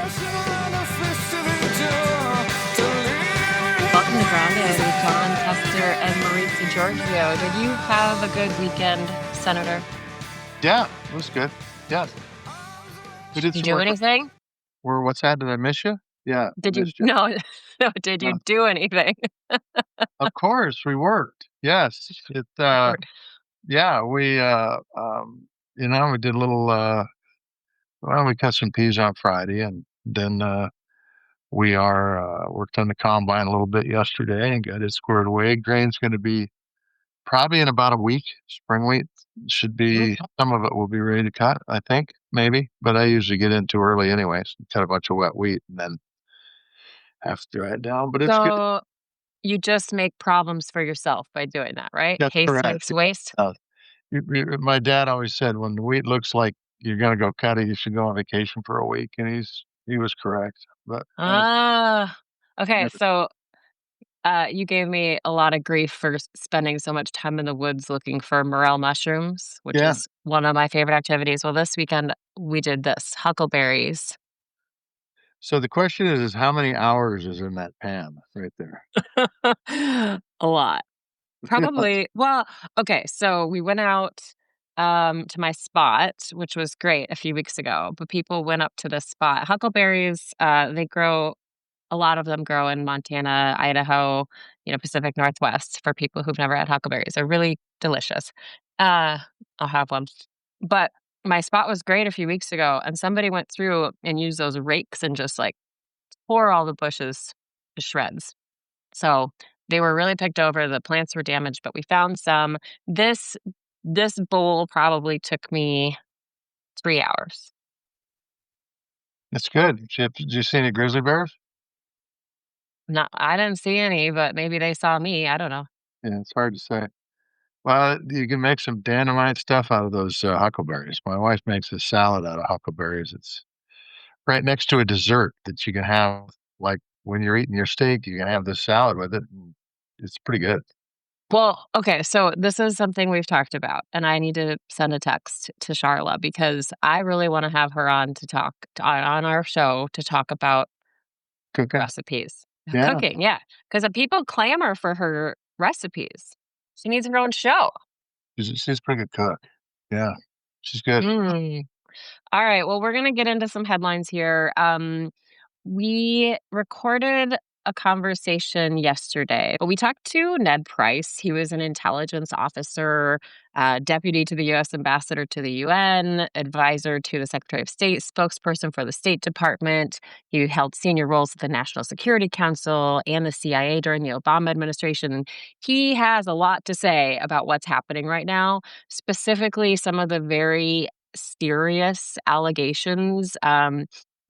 Welcome to Grounded with John Tester and Mauricio Giorgio. Did you have a good weekend, Senator? Yeah, it was good. Yeah, we Did did you some do work. anything? What's that? Did I miss you? Yeah, I Did you missed you. no, no, did you Uh, do anything? of course, we worked. Yes, yeah, we did a little. Well, we cut some peas on Friday, and then we are worked on the combine a little bit yesterday and got it squared away. Grain's going to be probably in about a week. Spring wheat should be, some of it will be ready to cut, I think, maybe. But I usually get in too early anyways, cut a bunch of wet wheat and then have to dry it down. But it's good. So you just make problems for yourself by doing that, right? That's Haste correct. makes waste. Uh, my dad always said when the wheat looks like you're going to go cut it, you should go on vacation for a week. And he was correct. But Ah, okay. never, So you gave me a lot of grief for spending so much time in the woods looking for morel mushrooms, which yeah. is one of my favorite activities. Well, this weekend we did this huckleberries. So the question is how many hours is in that pan right there? A lot. Probably well, okay, so we went out, to my spot, which was great a few weeks ago, but people went up to this spot. Huckleberries, they grow a lot of them grow in Montana, Idaho, Pacific Northwest for people who've never had huckleberries. They're really delicious. Uh, I'll have one. But my spot was great a few weeks ago, and somebody went through and used those rakes and just, like, tore all the bushes to shreds. So they were really picked over, the plants were damaged, but we found some. This this bowl probably took me 3 hours. That's good. Did you see any grizzly bears? Not I didn't see any, but maybe they saw me, I don't know. Yeah, it's hard to say. Well, you can make some dynamite stuff out of those huckleberries. My wife makes a salad out of huckleberries. It's right next to a dessert that you can have, like when you're eating your steak, you can have this salad with it. And it's pretty good. Well, okay, so this is something we've talked about, and I need to send a text to Charla because I really wanna have her on to talk on our show to talk about Cooking. recipes. Yeah, Cooking, yeah, 'cause the people clamor for her recipes. She needs her own show. she's a pretty good cook. Yeah, she's good. Mm. All right. Well, we're going to get into some headlines here. We recorded a conversation yesterday, but we talked to Ned Price. He was an intelligence officer, deputy to the U.S. ambassador to the UN, advisor to the Secretary of State, spokesperson for the State Department. He held senior roles at the National Security Council and the CIA during the Obama administration. He has a lot to say about what's happening right now, specifically some of the very serious allegations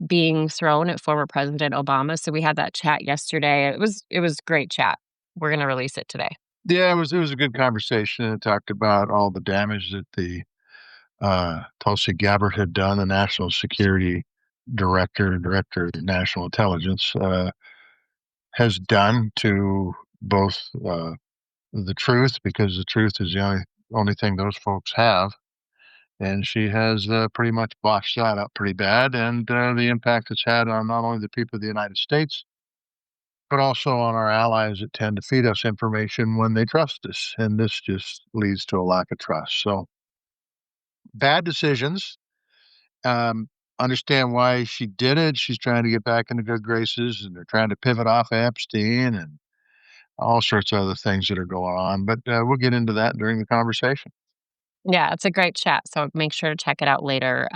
being thrown at former President Obama. So we had that chat yesterday. It was great chat. We're gonna release it today. Yeah, it was a good conversation. It talked about all the damage that the Tulsi Gabbard had done, the national security director of national intelligence, has done to both the truth, because the truth is the only thing those folks have. And she has pretty much botched that up pretty bad, and the impact it's had on not only the people of the United States, but also on our allies that tend to feed us information when they trust us. And this just leads to a lack of trust. So, bad decisions. Understand why she did it. She's trying to get back into good graces, and they're trying to pivot off of Epstein and all sorts of other things that are going on. But we'll get into that during the conversation. Yeah, it's a great chat. So make sure to check it out later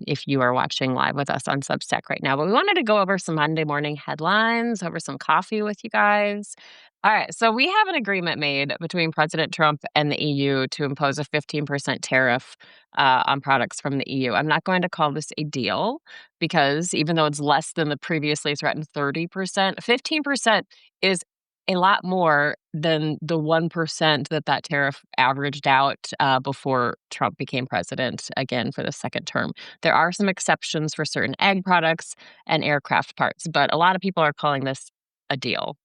if you are watching live with us on Substack right now. But we wanted to go over some Monday morning headlines, over some coffee with you guys. All right. So we have an agreement made between President Trump and the EU to impose a 15% tariff on products from the EU. I'm not going to call this a deal because even though it's less than the previously threatened 30%, 15% is a lot more than the 1% that tariff averaged out, before Trump became president again for the second term. There are some exceptions for certain egg products and aircraft parts, but a lot of people are calling this a deal.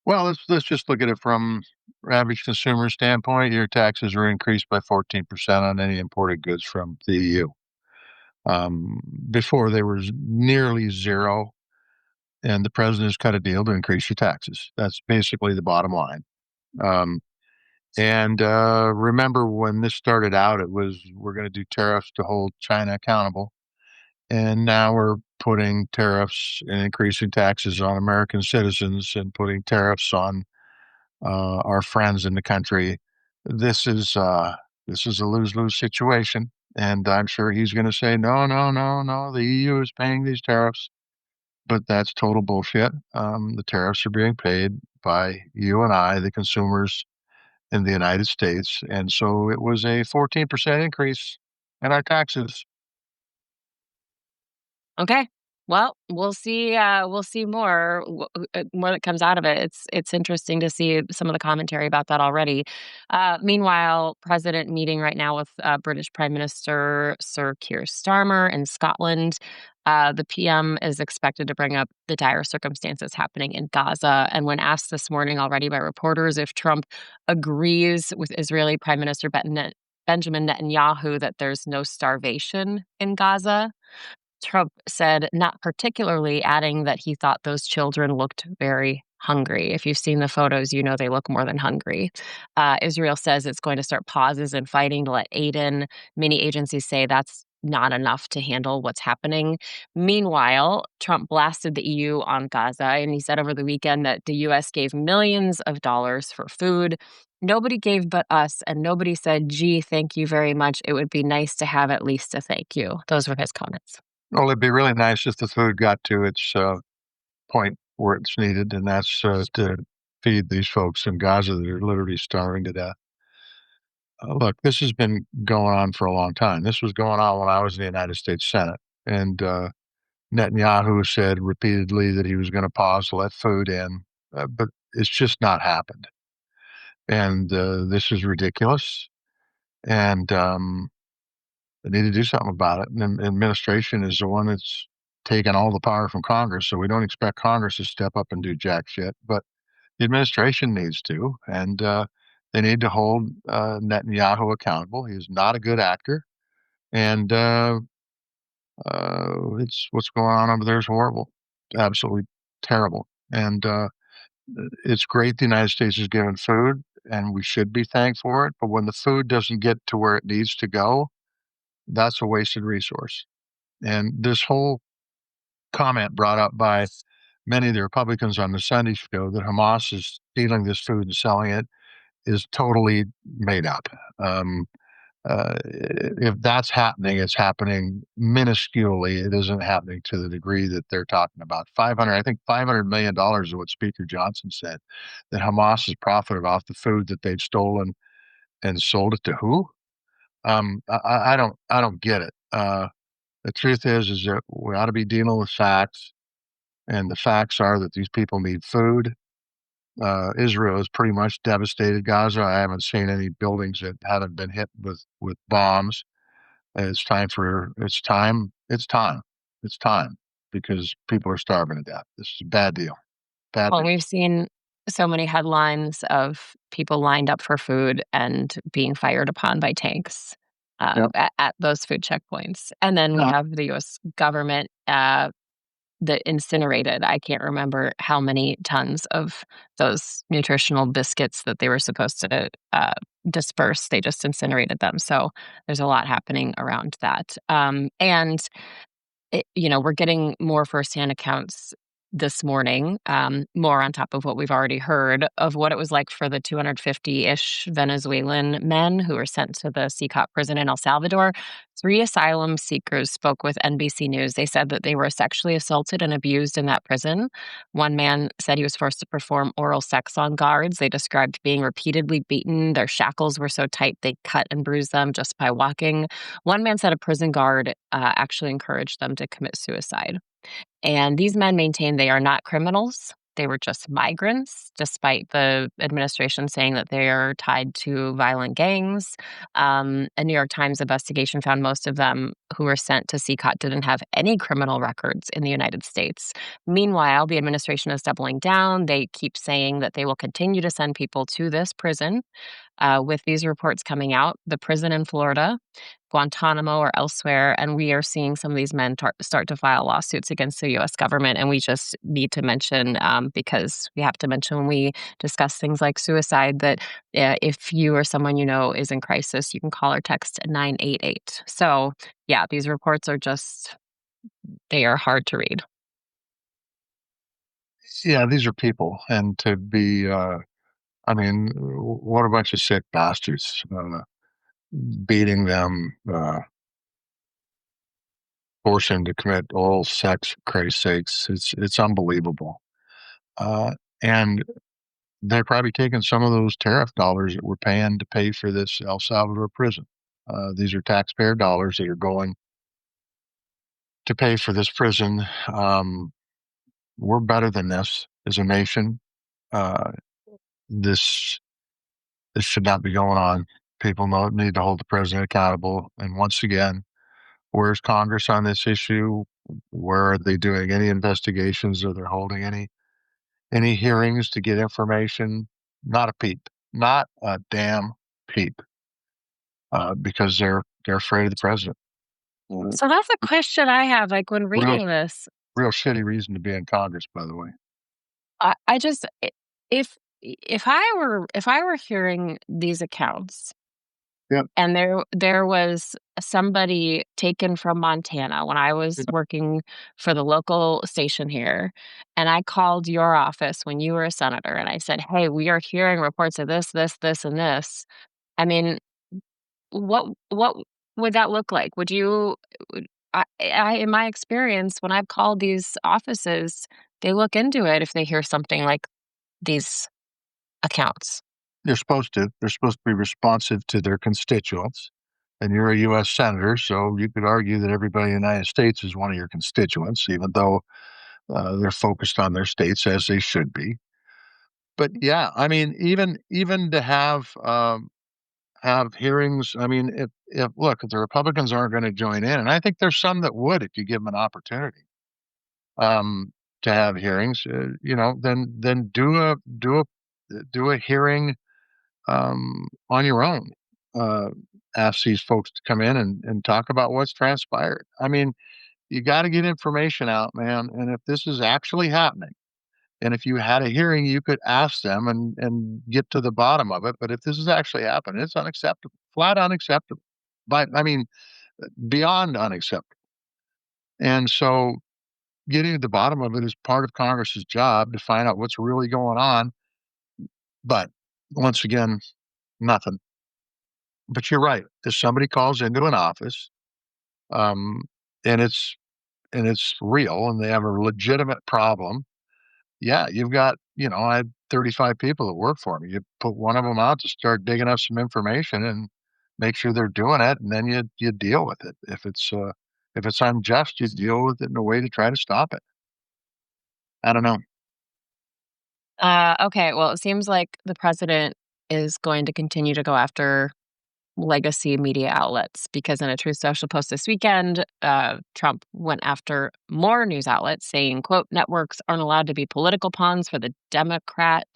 Well, let's just look at it from average consumer standpoint. Your taxes are increased by 14% on any imported goods from the EU. Um, Before they were nearly zero, and the president has cut a deal to increase your taxes. That's basically the bottom line. Um, and remember when this started out, it was we're going to do tariffs to hold China accountable. And now we're putting tariffs and increasing taxes on American citizens and putting tariffs on our friends in the country. This is uh, this is a lose-lose situation, and I'm sure he's going to say, no, no, no, no. The EU is paying these tariffs, but that's total bullshit. The tariffs are being paid by you and I, the consumers in the United States, and so it was a 14% increase in our taxes. Okay. Well, we'll see more more that comes out of it. It's interesting to see some of the commentary about that already. Meanwhile, president meeting right now with British Prime Minister Sir Keir Starmer in Scotland. The PM is expected to bring up the dire circumstances happening in Gaza. And when asked this morning already by reporters if Trump agrees with Israeli Prime Minister Benjamin Netanyahu that there's no starvation in Gaza, Trump said, "Not particularly," adding that he thought those children looked very hungry. If you've seen the photos, you know they look more than hungry. Israel says it's going to start pauses and fighting to let aid in. Many agencies say that's not enough to handle what's happening. Meanwhile, Trump blasted the EU on Gaza, and he said over the weekend that the US gave millions of dollars for food. Nobody gave but us, and nobody said, gee, thank you very much. It would be nice to have at least a thank you. Those were his comments. Well, it'd be really nice if the food got to its point where it's needed, and that's to feed these folks in Gaza that are literally starving to death. Look, this has been going on for a long time. This was going on when I was in the United States Senate, and Netanyahu said repeatedly that he was going to pause to let food in, but it's just not happened. And this is ridiculous. And they need to do something about it. And the administration is the one that's taken all the power from Congress, so we don't expect Congress to step up and do jack shit. But the administration needs to, and they need to hold Netanyahu accountable. He's not a good actor, and it's what's going on over there is horrible, absolutely terrible. And it's great the United States is giving food, and we should be thankful for it. But when the food doesn't get to where it needs to go, that's a wasted resource. And this whole comment brought up by many of the Republicans on the Sunday show that Hamas is stealing this food and selling it is totally made up. If that's happening, it's happening minusculely. It isn't happening to the degree that they're talking about. 500, I think $500 million is what Speaker Johnson said that Hamas has profited off the food that they've stolen and sold it to who? I don't get it. The truth is that we ought to be dealing with facts, and the facts are that these people need food. Israel has pretty much devastated Gaza. I haven't seen any buildings that haven't been hit with bombs. It's time because people are starving to death. This is a bad deal. Bad Well, we've news. seen so many headlines of people lined up for food and being fired upon by tanks Yep. at those food checkpoints. And then we No, have the US government that incinerated, I can't remember how many tons of those nutritional biscuits that they were supposed to disperse. They just incinerated them. So there's a lot happening around that. And we're getting more firsthand accounts this morning, more on top of what we've already heard of what it was like for the 250-ish Venezuelan men who were sent to the CCOP prison in El Salvador. 3 asylum seekers spoke with NBC News. They said that they were sexually assaulted and abused in that prison. One man said he was forced to perform oral sex on guards. They described being repeatedly beaten. Their shackles were so tight they cut and bruised them just by walking. One man said a prison guard actually encouraged them to commit suicide. And these men maintain they are not criminals. They were just migrants, despite the administration saying that they are tied to violent gangs. A New York Times investigation found most of them who were sent to CCOT didn't have any criminal records in the United States. Meanwhile, the administration is doubling down. They keep saying that they will continue to send people to this prison. with these reports coming out, the prison in Florida, Guantanamo, or elsewhere, and we are seeing some of these men start to file lawsuits against the U.S. government. And we just need to mention, because we have to mention when we discuss things like suicide, that if you or someone you know is in crisis, you can call or text 988. So, yeah, these reports are just, they are hard to read. Yeah, these are people, and to be, I mean, what a bunch of sick bastards, beating them, forcing to commit oral sex, for Christ's sakes. It's unbelievable. Uh, and they're probably taking some of those tariff dollars that we're paying to pay for this El Salvador prison. These are taxpayer dollars that are going to pay for this prison. We're better than this as a nation. Uh, this this should not be going on. People need to hold the president accountable. And once again, where's Congress on this issue? Where are they doing any investigations? Are they holding any hearings to get information? Not a peep. Not a damn peep. Because they're afraid of the president. Mhm. So that's a question I have. Like when Real reading this, real shitty reason to be in Congress, by the way. I just if I were hearing these accounts Yep. and there was somebody taken from Montana when I was Yep. working for the local station here, and I called your office when you were a senator and I said, "Hey, we are hearing reports of this, this, this, and this." I mean, what would that look like? Would you would in my experience, when I've called these offices, they look into it if they hear something like these accounts. They're supposed to. They're supposed to be responsive to their constituents. And you're a U.S. senator, so you could argue that everybody in the United States is one of your constituents, even though they're focused on their states as they should be. But yeah, I mean, even to have hearings. I mean, if look, if the Republicans aren't going to join in, and I think there's some that would if you give them an opportunity to have hearings, then do a hearing on your own. Uh, Ask these folks to come in and talk about what's transpired. I mean, you got to get information out, man. And if this is actually happening, and if you had a hearing, you could ask them and get to the bottom of it. But if this is actually happening, it's unacceptable, flat unacceptable. But I mean, beyond unacceptable. And so, getting to the bottom of it is part of Congress's job to find out what's really going on. But once again, nothing. But you're right. If somebody calls into an office, um, and it's real, and they have a legitimate problem, yeah, you've got, I had 35 people that work for me. You put one of them out to start digging up some information and make sure they're doing it, and then you deal with it. If it's unjust, you deal with it in a way to try to stop it. I don't know. Okay, well, it seems like the president is going to continue to go after legacy media outlets because in a Truth Social post this weekend, Trump went after more news outlets saying, quote, networks aren't allowed to be political pawns for the Democrat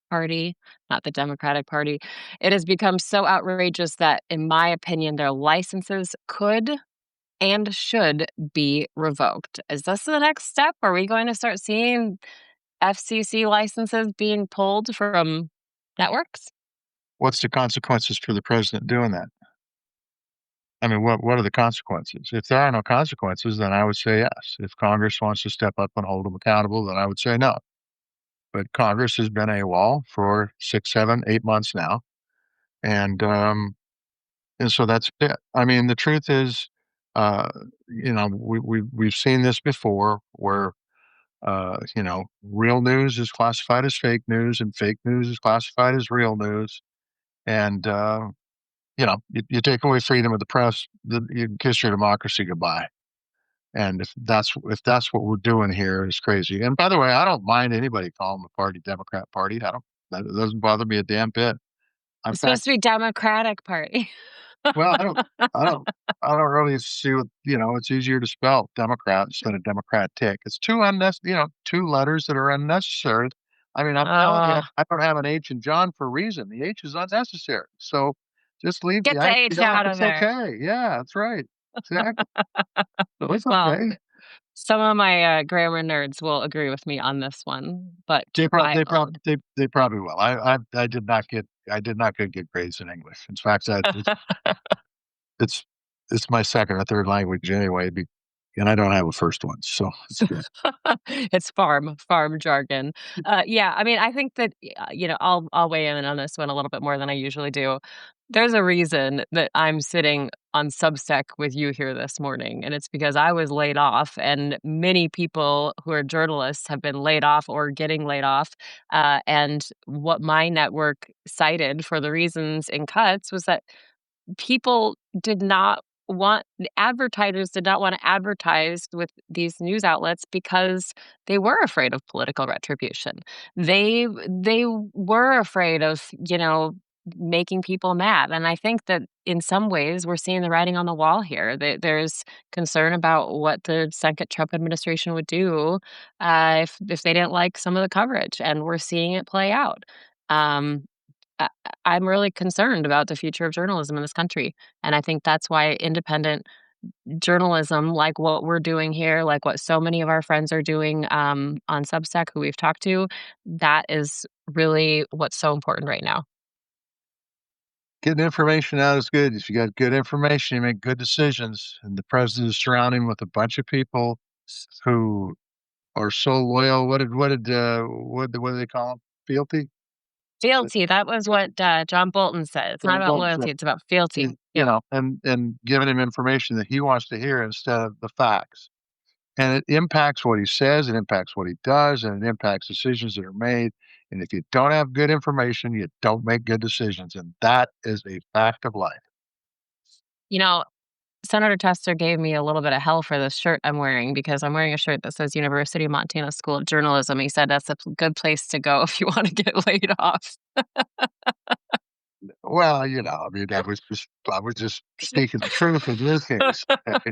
Party, not the Democratic Party. It has become so outrageous that, in my opinion, their licenses could and should be revoked. Is this the next step? Are we going to start seeing FCC licenses being pulled from networks? What's the consequences for the president doing that? I mean, what are the consequences? If there are no consequences, then I would say yes. If Congress wants to step up and hold them accountable, then I would say no. But Congress has been AWOL for 6, 7, 8 months now, and so that's it. I mean, the truth is, uh, we've seen this before, where real news is classified as fake news, and fake news is classified as real news, and you take away freedom of the press, you kiss your democracy goodbye. And if that's what we're doing here, is crazy. And by the way, I don't mind anybody calling the party Democrat Party. I don't. That doesn't bother me a damn bit. In It's fact, supposed to be Democratic Party. well, I don't, I don't really see what It's easier to spell Democrat instead of Democratic. It's two letters that are unnecessary. I mean, I'm telling you, Uh, I don't have an H in John for a reason. The H is unnecessary. So just leave the get the I H out. out of It's there. okay. Yeah, that's right. Exactly. So it's Well, okay. some of my grammar nerds will agree with me on this one, but I own. They probably will. I did not get grades in English. In fact, it's it's my second or third language anyway, and I don't have a first one, so it's good. It's farm jargon. Yeah, I mean, I think that, I'll weigh in on this one a little bit more than I usually do. There's a reason that I'm sitting on Substack with you here this morning, and it's because I was laid off, and many people who are journalists have been laid off or getting laid off, and what my network cited for the reasons in cuts was that people did not want the advertisers did not wanna advertise with these news outlets because they were afraid of political retribution. They were afraid of, making people mad, and I think that in some ways we're seeing the writing on the wall here. There's concern about what the second Trump administration would do, if they didn't like some of the coverage, and we're seeing it play out. Um, I I'm really concerned about the future of journalism in this country, and I think that's why independent journalism, like what we're doing here, like what so many of our friends are doing, on Substack who we've talked to, that is really what's so important right now. Getting information out is good. If you got good information, you make good decisions, and the president is surrounding with a bunch of people who are so loyal. What do they call them? Fealty? Fealty, that was what, John Bolton said. It's not John about Bolton said, loyalty, it's about fealty. you Yep. know, and giving him information that he wants to hear instead of the facts. And it impacts what he says, it impacts what he does, and it impacts decisions that are made. And if you don't have good information, you don't make good decisions. And that is a fact of life. You know, Senator Tester gave me a little bit of hell for this shirt I'm wearing because I'm wearing a shirt that says University of Montana School of Journalism. He said that's a good place to go if you wanna get laid off. Well, I mean, I was just speaking the truth in this case. Okay?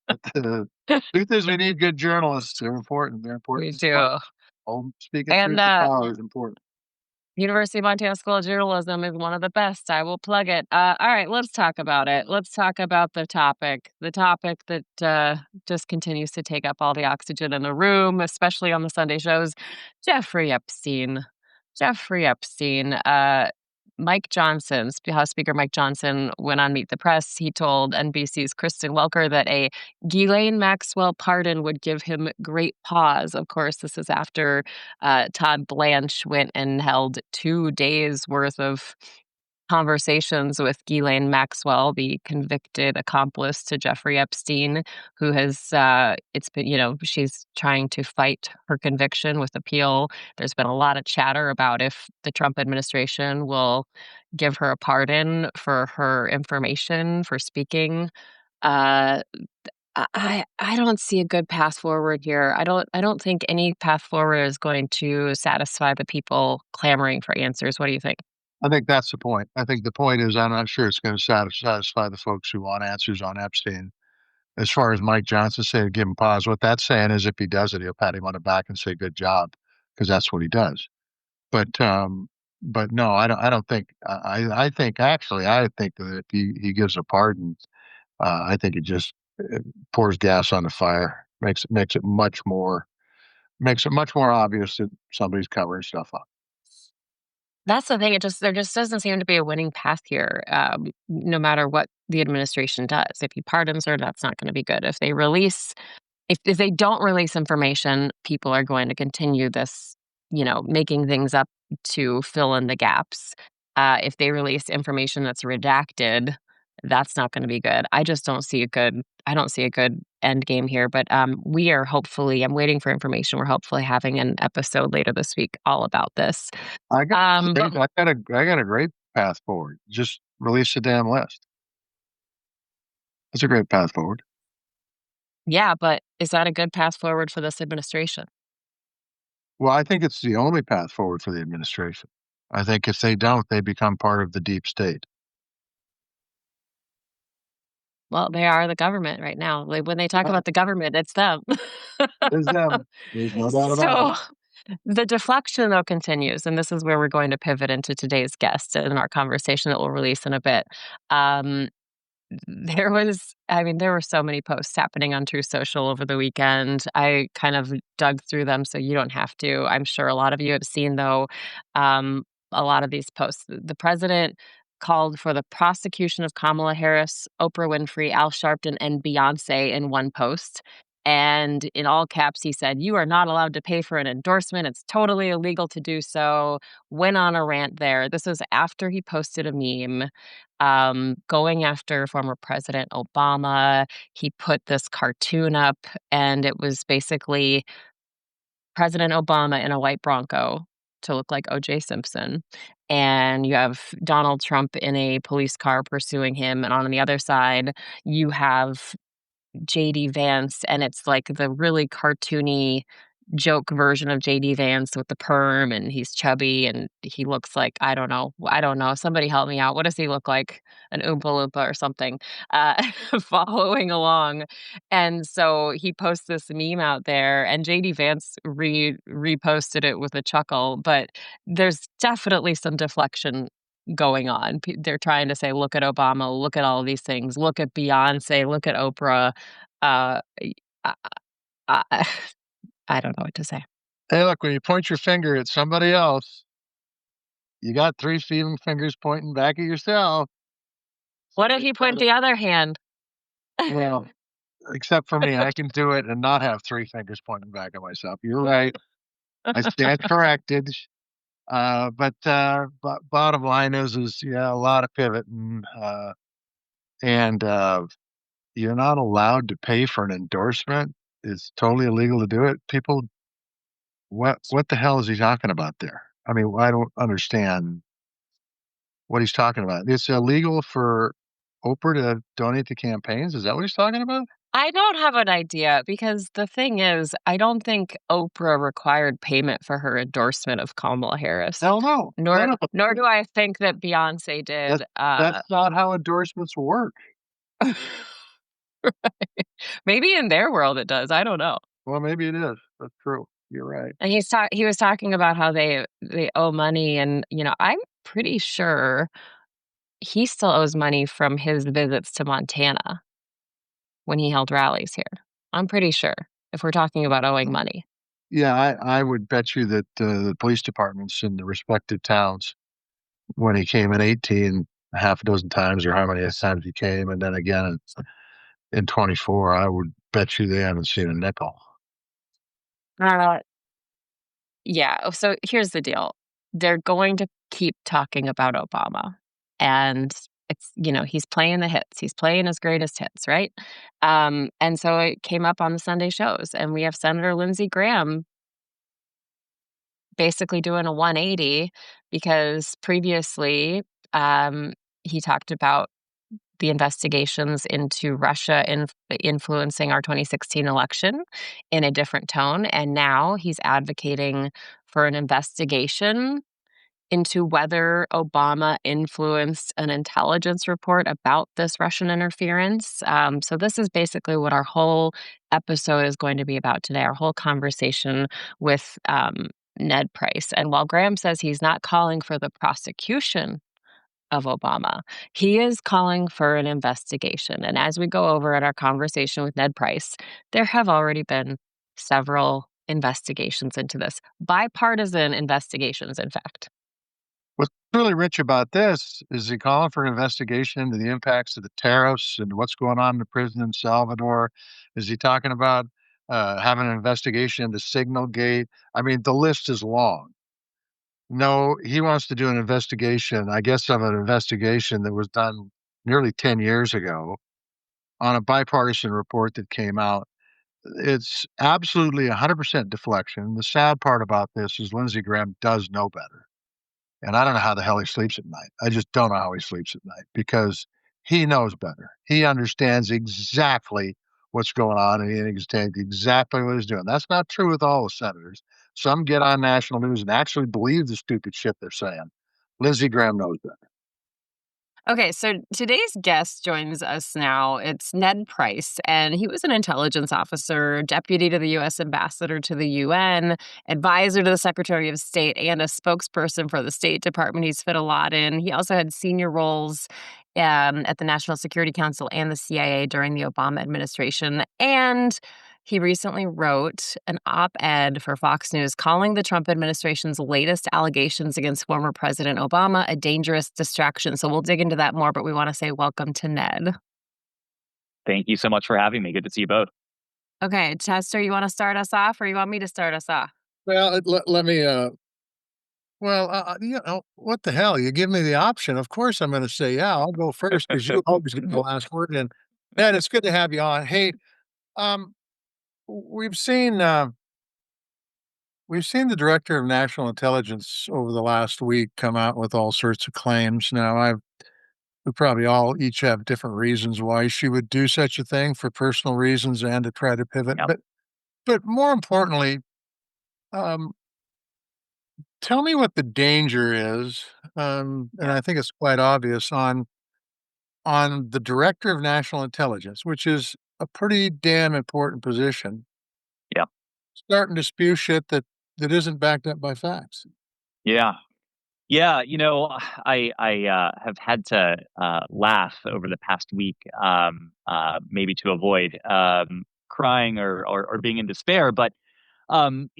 But the truth is we need good journalists. They're important. They're We important as well. do. Speaking And, truth to power is important. University of Montana School of Journalism is one of the best. I will plug it. All right, let's talk about it. Let's talk about the topic that just continues to take up all the oxygen in the room, especially on the Sunday shows. Jeffrey Epstein. Jeffrey Epstein. Mike Johnson, House Speaker Mike Johnson, went on Meet the Press. He told NBC's Kristen Welker that a Ghislaine Maxwell pardon would give him great pause. Of course, this is after Todd Blanche went and held 2 days worth of conversations with Ghislaine Maxwell, the convicted accomplice to Jeffrey Epstein, who has, it's been, she's trying to fight her conviction with appeal. There's been a lot of chatter about if the Trump administration will give her a pardon for her information for speaking. Uh, I don't see a good path forward here. I don't think any path forward is going to satisfy the people clamoring for answers. What do you think? I think that's the point. I think the point is I'm not sure it's going to satisfy the folks who want answers on Epstein. As far as Mike Johnson said, give him pause. What that's saying is if he does it, he'll pat him on the back and say, good job, because that's what he does. But no, I don't think. I think actually, I think that if he gives a pardon, I think it just pours gas on the fire, makes it much more obvious that somebody's covering stuff up. That's the thing, there just doesn't seem to be a winning path here, no matter what the administration does. If he pardons her, that's not gonna be good. If they don't release information, people are going to continue this, making things up to fill in the gaps. If they release information that's redacted, that's not gonna be good. I don't see a good end game here, but, I'm waiting for information. We're hopefully having an episode later this week all about this. But I got a great path forward. Just release the damn list. That's a great path forward. yeah, but is that a good path forward for this administration? Well, I think it's the only path forward for the administration. I think if they don't, they become part of the deep state. Well, they are the government right now. Like, when they talk Uh, about the government, it's them. There's them. There's no doubt about So, it. The deflection, though, continues, and this is where we're going to pivot into today's guest in our conversation that we'll release in a bit. Um, there were so many posts happening on True Social over the weekend. I kind of dug through them so you don't have to. I'm sure a lot of you have seen, though, um, a lot of these posts. The president called for the prosecution of Kamala Harris, Oprah Winfrey, Al Sharpton, and Beyonce in one post. And in all caps, he said, "You are not allowed to pay for an endorsement. It's totally illegal to do so." Went on a rant there. This was after he posted a meme going after former President Obama. He put this cartoon up, and it was basically President Obama in a white Bronco to look like O.J. Simpson. And you have Donald Trump in a police car pursuing him. And on the other side, you have JD Vance, and it's like the really cartoony joke version of JD Vance with the perm, and he's chubby, and he looks like I don't know, somebody help me out. What does he look like? An Oompa Loompa or something, following along, and so he posts this meme out there, and JD Vance reposted it with a chuckle, but there's definitely some deflection going on. They're trying to say, "Look at Obama, look at all of these things, look at Beyonce, look at Oprah." Y I I I don't know what to say. Hey, look, when you point your finger at somebody else, you got 3 feeling fingers pointing back at yourself. So What if just you try point to the other hand? well, except for me, I can do it and not have 3 fingers pointing back at myself. You're right. I stand corrected. Bottom line is, yeah, a lot of pivoting, and you're not allowed to pay for an endorsement. It's totally illegal to do it. People, what the hell is he talking about there? I mean, I don't understand what he's talking about. It's illegal for Oprah to donate to campaigns? Is that what he's talking about? I don't have an idea because the thing is, I don't think Oprah required payment for her endorsement of Kamala Harris, Hell no. nor None of nor them. do I think that Beyoncé That's did, that's not how endorsements work. maybe in their world it does, I don't know. Well, maybe it is. That's true. You're right. And he was talking about how they owe money, and, I'm pretty sure he still owes money from his visits to Montana when he held rallies here. I'm pretty sure, if we're talking about owing money. Yeah, I would bet you that the police departments in the respective towns, when he came in 18, half a dozen times, or how many times he came, and then again in 24, I would bet you they haven't seen a nickel. Uh, yeah, so here's the deal. They're going to keep talking about Obama, and he's playing the hits. He's playing his greatest hits, right? And so it came up on the Sunday shows, and we have Senator Lindsey Graham basically doing a 180 because previously, he talked about the investigations into Russia influencing our 2016 election in a different tone, and now he's advocating for an investigation into whether Obama influenced an intelligence report about this Russian interference. So this is basically what our whole episode is going to be about today, our whole conversation with Ned Price. And while Graham says he's not calling for the prosecution of Obama, he is calling for an investigation. And as we go over at our conversation with Ned Price, there have already been several investigations into this, bipartisan investigations, in fact. What's really rich about this is he calling for an investigation into the impacts of the tariffs and what's going on in the prison in Salvador. Is he talking about having an investigation into Signalgate? I mean, the list is long. No, he wants to do an investigation, I guess, of an investigation that was done nearly 10 years ago on a bipartisan report that came out. It's absolutely 100% deflection. The sad part about this is Lindsey Graham does know better. And I don't know how the hell he sleeps at night. I just don't know how he sleeps at night because he knows better. He understands exactly what's going on and he understands exactly what he's doing. That's not true with all the senators. Some get on national news and actually believe the stupid shit they're saying. Lindsey Graham knows better. Okay, so today's guest joins us now. It's Ned Price, and he was an intelligence officer, deputy to the U.S. ambassador to the UN, advisor to the Secretary of State, and a spokesperson for the State Department. He's fit a lot in. He also had senior roles at the National Security Council and the CIA during the Obama administration. And he recently wrote an op ed for Fox News calling the Trump administration's latest allegations against former President Obama a dangerous distraction. So we'll dig into that more, but we want to say welcome to Ned. Thank you so much for having me. Good to see you both. Okay, Chester, you want to start us off or you want me to start us off? Well, let me. What the hell? You give me the option. Of course, I'm going to say yeah. I'll go first because you always get the last word. And Ned, it's good to have you on. Hey, um, we've seen we've seen the director of national intelligence over the last week come out with all sorts of claims. Now, we probably all each have different reasons why she would do such a thing for personal reasons and to try to pivot. Yep. But more importantly, um, tell me what the danger is, and Yeah. I think it's quite obvious on the director of national intelligence, which is a pretty damn important position, Yeah. starting to spew shit that isn't backed up by facts. Yeah. Yeah. I have had to laugh over the past week, maybe to avoid crying or being in despair. But on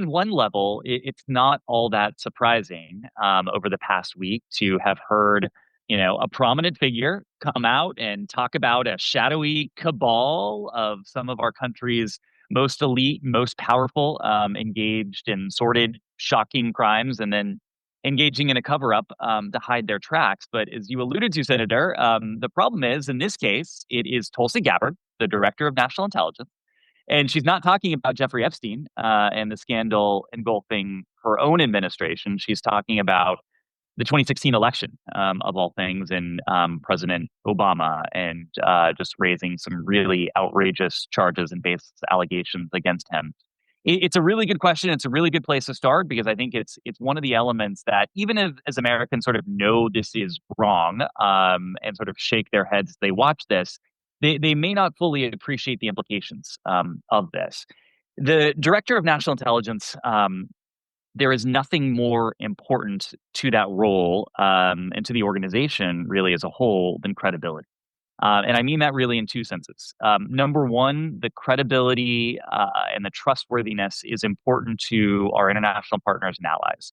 one level, it's not all that surprising over the past week to have heard, a prominent figure come out and talk about a shadowy cabal of some of our country's most elite, most powerful, engaged in sordid, shocking crimes, and then engaging in a cover up to hide their tracks. But as you alluded to, Senator, the problem is in this case, it is Tulsi Gabbard, the director of national intelligence. And she's not talking about Jeffrey Epstein and the scandal engulfing her own administration. She's talking about the 2016 election, of all things, and President Obama, and just raising some really outrageous charges and baseless allegations against him. It's a really good question. It's a really good place to start because I think it's one of the elements that even if, as Americans sort of know this is wrong and sort of shake their heads as they watch this, they may not fully appreciate the implications of this. The director of national intelligence, there is nothing more important to that role and to the organization really as a whole than credibility. And I mean that really in two senses. Number one, the credibility and the trustworthiness is important to our international partners and allies.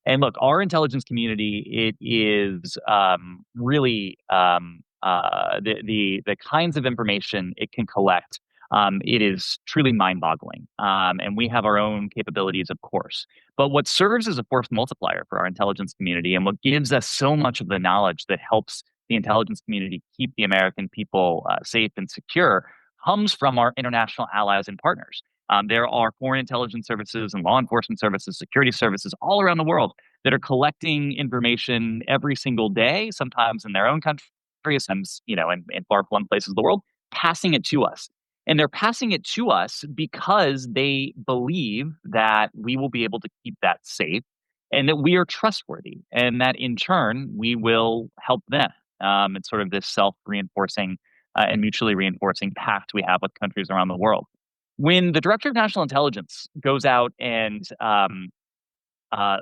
And look, our intelligence community, it is really the kinds of information it can collect. It is truly mind-boggling, and we have our own capabilities, of course. But what serves as a force multiplier for our intelligence community, and what gives us so much of the knowledge that helps the intelligence community keep the American people safe and secure comes from our international allies and partners. There are foreign intelligence services and law enforcement services, security services all around the world that are collecting information every single day, sometimes in their own country, sometimes, in far-flung places of the world, passing it to us. And they're passing it to us because they believe that we will be able to keep that safe and that we are trustworthy and that in turn we will help them. It's sort of this self-reinforcing and mutually reinforcing pact we have with countries around the world. When the director of national intelligence goes out and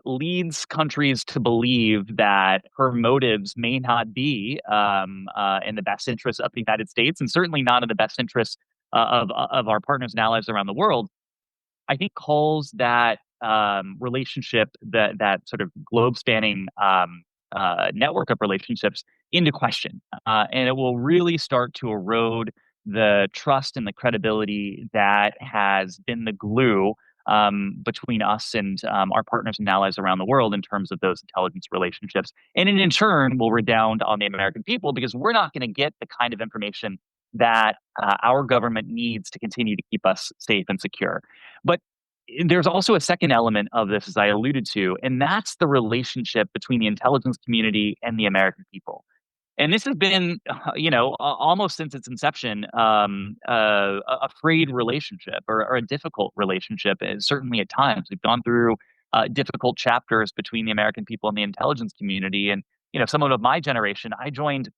leads countries to believe that her motives may not be in the best interest of the United States, and certainly not in the best interest of our partners and allies around the world, I think calls that relationship, that sort of globe spanning network of relationships into question. And it will really start to erode the trust and the credibility that has been the glue between us and our partners and allies around the world in terms of those intelligence relationships. And in turn, will redound on the American people because we're not going to get the kind of information that our government needs to continue to keep us safe and secure. But there's also a second element of this, as I alluded to, and that's the relationship between the intelligence community and the American people. And this has been, almost since its inception, a frayed relationship or a difficult relationship. And certainly at times, we've gone through difficult chapters between the American people and the intelligence community. And someone of my generation, I joined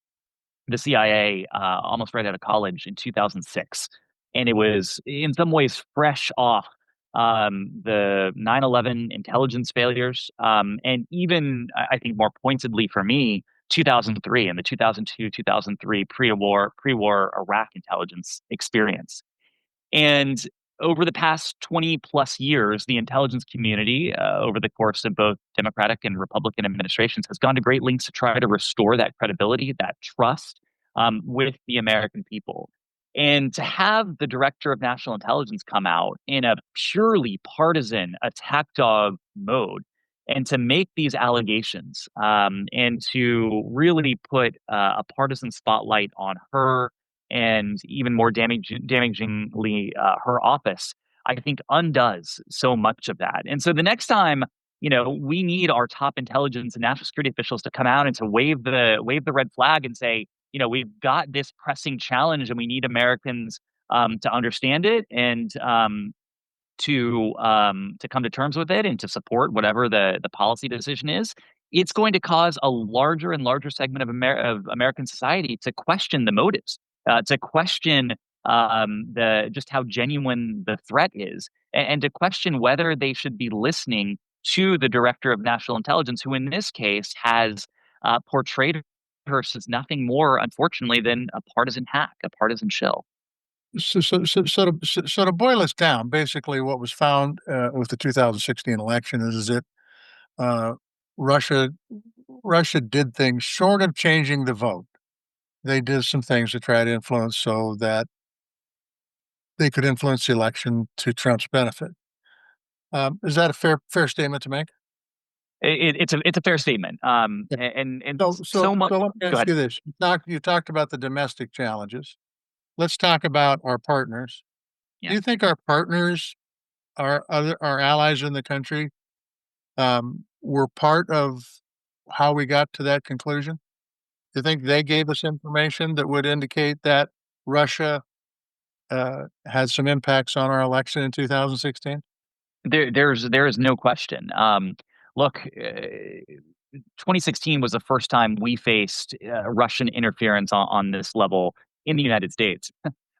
the CIA almost right out of college in 2006, and it was in some ways fresh off the 9/11 intelligence failures, and even I think more pointedly for me, 2003 and the 2002-2003 pre-war Iraq intelligence experience. And over the past 20 plus years, the intelligence community, over the course of both Democratic and Republican administrations, has gone to great lengths to try to restore that credibility, that trust with the American people. And to have the director of national intelligence come out in a purely partisan attack dog mode and to make these allegations and to really put a partisan spotlight on her and even more damagingly, her office, I think undoes so much of that. And so the next time, we need our top intelligence and national security officials to come out and to wave the red flag and say, we've got this pressing challenge and we need Americans to understand it and to come to terms with it and to support whatever the policy decision is. It's going to cause a larger and larger segment of American society to question the motives, to question the just how genuine the threat is, and to question whether they should be listening to the director of national intelligence, who in this case has portrayed her as nothing more, unfortunately, than a partisan hack, a partisan shill. So to boil this down, basically what was found with the 2016 election is that uh, Russia Russia did things short of changing the vote. They did some things to try to influence so that they could influence the election to Trump's benefit. Is that a fair statement to make? It's a fair statement. Yeah. And So so so much. so let me Go ask ahead. you this: you talked about the domestic challenges. Let's talk about our partners. Do Yeah. you think our partners, our allies in the country, were part of how we got to that conclusion? Do you think they gave us information that would indicate that Russia had some impacts on our election in 2016? There is no question. Look, 2016 was the first time we faced Russian interference on this level in the United States.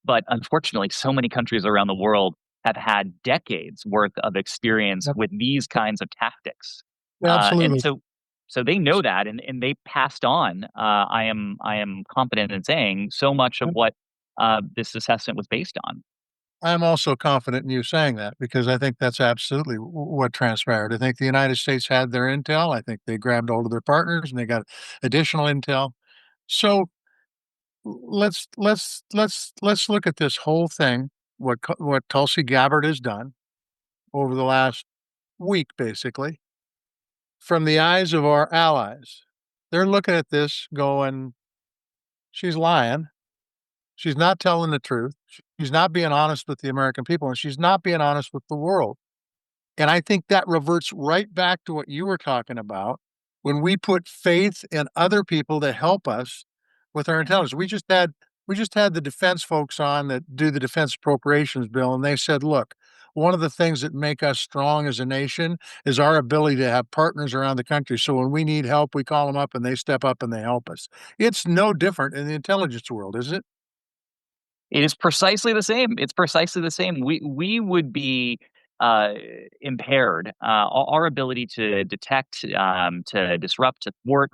But unfortunately, so many countries around the world have had decades worth of experience Yep. with these kinds of tactics, and Absolutely. so they know that, and they passed on. I am confident in saying so much of Yep. what this assessment was based on. I'm also confident in you saying that because I think that's absolutely what transpired. I think the United States had their intel. I think they grabbed hold of their partners and they got additional intel. So let's look at this whole thing. What Tulsi Gabbard has done over the last week, basically, from the eyes of our allies. They're looking at this going, she's lying. She's not telling the truth. She's not being honest with the American people, and she's not being honest with the world. And I think that reverts right back to what you were talking about when we put faith in other people to help us with our intelligence. We just had the defense folks on that do the defense appropriations bill, and they said, look, one of the things that make us strong as a nation is our ability to have partners around the country. So when we need help, we call them up and they step up and they help us. It's no different in the intelligence world, is it? It is precisely the same. It's precisely the same. We would be uh, impaired. Our ability to detect, to disrupt, to thwart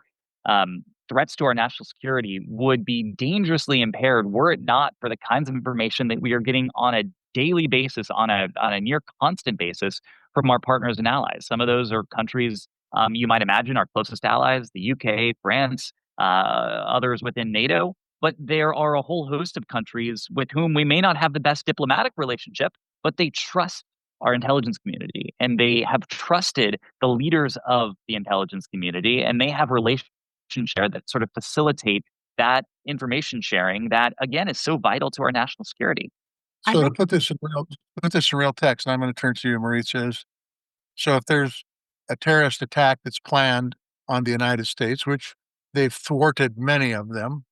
threats to our national security would be dangerously impaired were it not for the kinds of information that we are getting on a daily basis, on a near constant basis from our partners and allies. Some of those are countries you might imagine our closest allies, the UK, France, others within NATO, but there are a whole host of countries with whom we may not have the best diplomatic relationship, but they trust our intelligence community and they have trusted the leaders of the intelligence community and they have relationships share that sort of facilitate that information sharing that again is so vital to our national security. I So to think put this in real text, and I'm going to turn to you, Maritza, is so if there's a terrorist attack that's planned on the United States, which they've thwarted many of them,